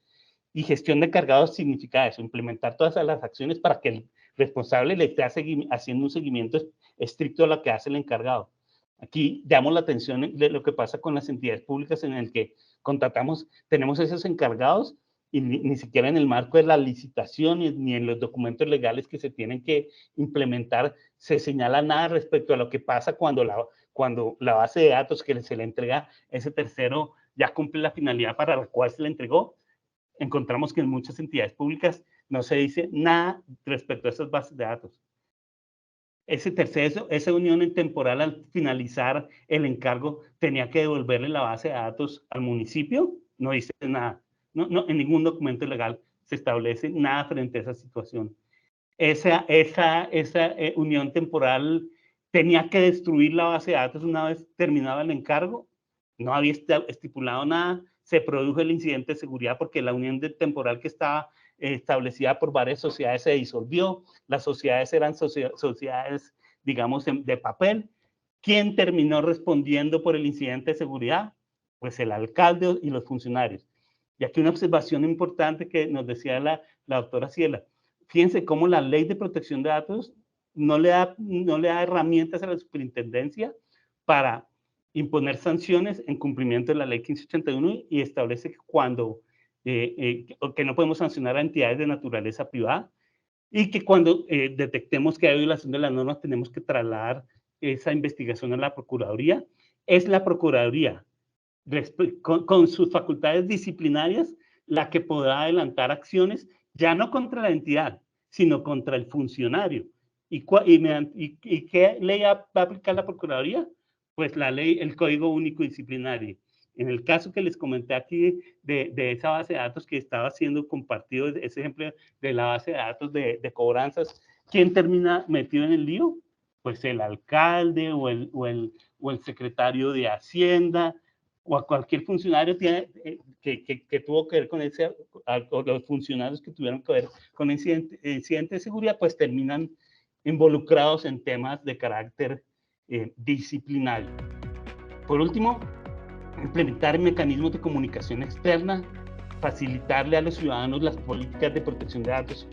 Speaker 3: Y gestión de encargados significa eso, implementar todas las acciones para que el responsable le esté haciendo un seguimiento estricto a lo que hace el encargado. Aquí damos la atención de lo que pasa con las entidades públicas en el que tenemos esos encargados y ni siquiera en el marco de la licitación ni en los documentos legales que se tienen que implementar se señala nada respecto a lo que pasa cuando la base de datos que se le entrega a ese tercero ya cumple la finalidad para la cual se le entregó. Encontramos que en muchas entidades públicas no se dice nada respecto a esas bases de datos. Ese tercero, esa unión temporal, al finalizar el encargo, tenía que devolverle la base de datos al municipio. No dice nada. No, en ningún documento legal se establece nada frente a esa situación. Esa unión temporal tenía que destruir la base de datos una vez terminado el encargo. No había estipulado nada. Se produjo el incidente de seguridad porque la unión temporal que estaba establecida por varias sociedades se disolvió. Las sociedades eran sociedades, digamos, de papel. ¿Quién terminó respondiendo por el incidente de seguridad? Pues el alcalde y los funcionarios. Y aquí una observación importante que nos decía la doctora Ciela. Fíjense cómo la ley de protección de datos no le da herramientas a la superintendencia para imponer sanciones en cumplimiento de la ley 1581 y establece que que no podemos sancionar a entidades de naturaleza privada y que cuando detectemos que hay violación de las normas tenemos que trasladar esa investigación a la Procuraduría. Es la Procuraduría, con sus facultades disciplinarias, la que podrá adelantar acciones, ya no contra la entidad, sino contra el funcionario. ¿Y qué ley va a aplicar la Procuraduría? Pues la ley, el Código Único Disciplinario. En el caso que les comenté aquí de esa base de datos que estaba siendo compartido, ese ejemplo de la base de datos de cobranzas, ¿quién termina metido en el lío? Pues el alcalde o el secretario de Hacienda o a cualquier funcionario que tuvo que ver con o los funcionarios que tuvieron que ver con incidente de seguridad, pues terminan involucrados en temas de carácter disciplinario. Por último, implementar mecanismos de comunicación externa, facilitarle a los ciudadanos las políticas de protección de datos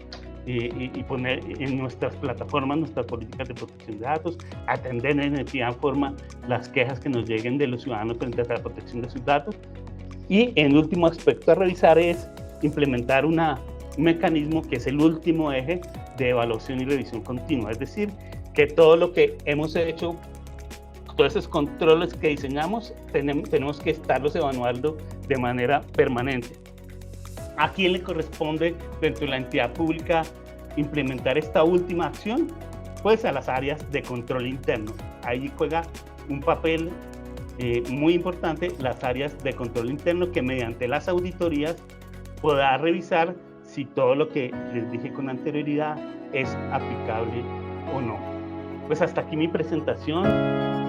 Speaker 3: y poner en nuestras plataformas nuestras políticas de protección de datos, atender en efectiva forma las quejas que nos lleguen de los ciudadanos frente a la protección de sus datos. Y el último aspecto a revisar es implementar un mecanismo que es el último eje de evaluación y revisión continua, es decir, que todo lo que hemos hecho, todos esos controles que diseñamos, tenemos que estarlos evaluando de manera permanente. ¿A quién le corresponde dentro de la entidad pública implementar esta última acción? Pues a las áreas de control interno. Ahí juega un papel muy importante las áreas de control interno que mediante las auditorías podrá revisar si todo lo que les dije con anterioridad es aplicable o no. Pues hasta aquí mi presentación.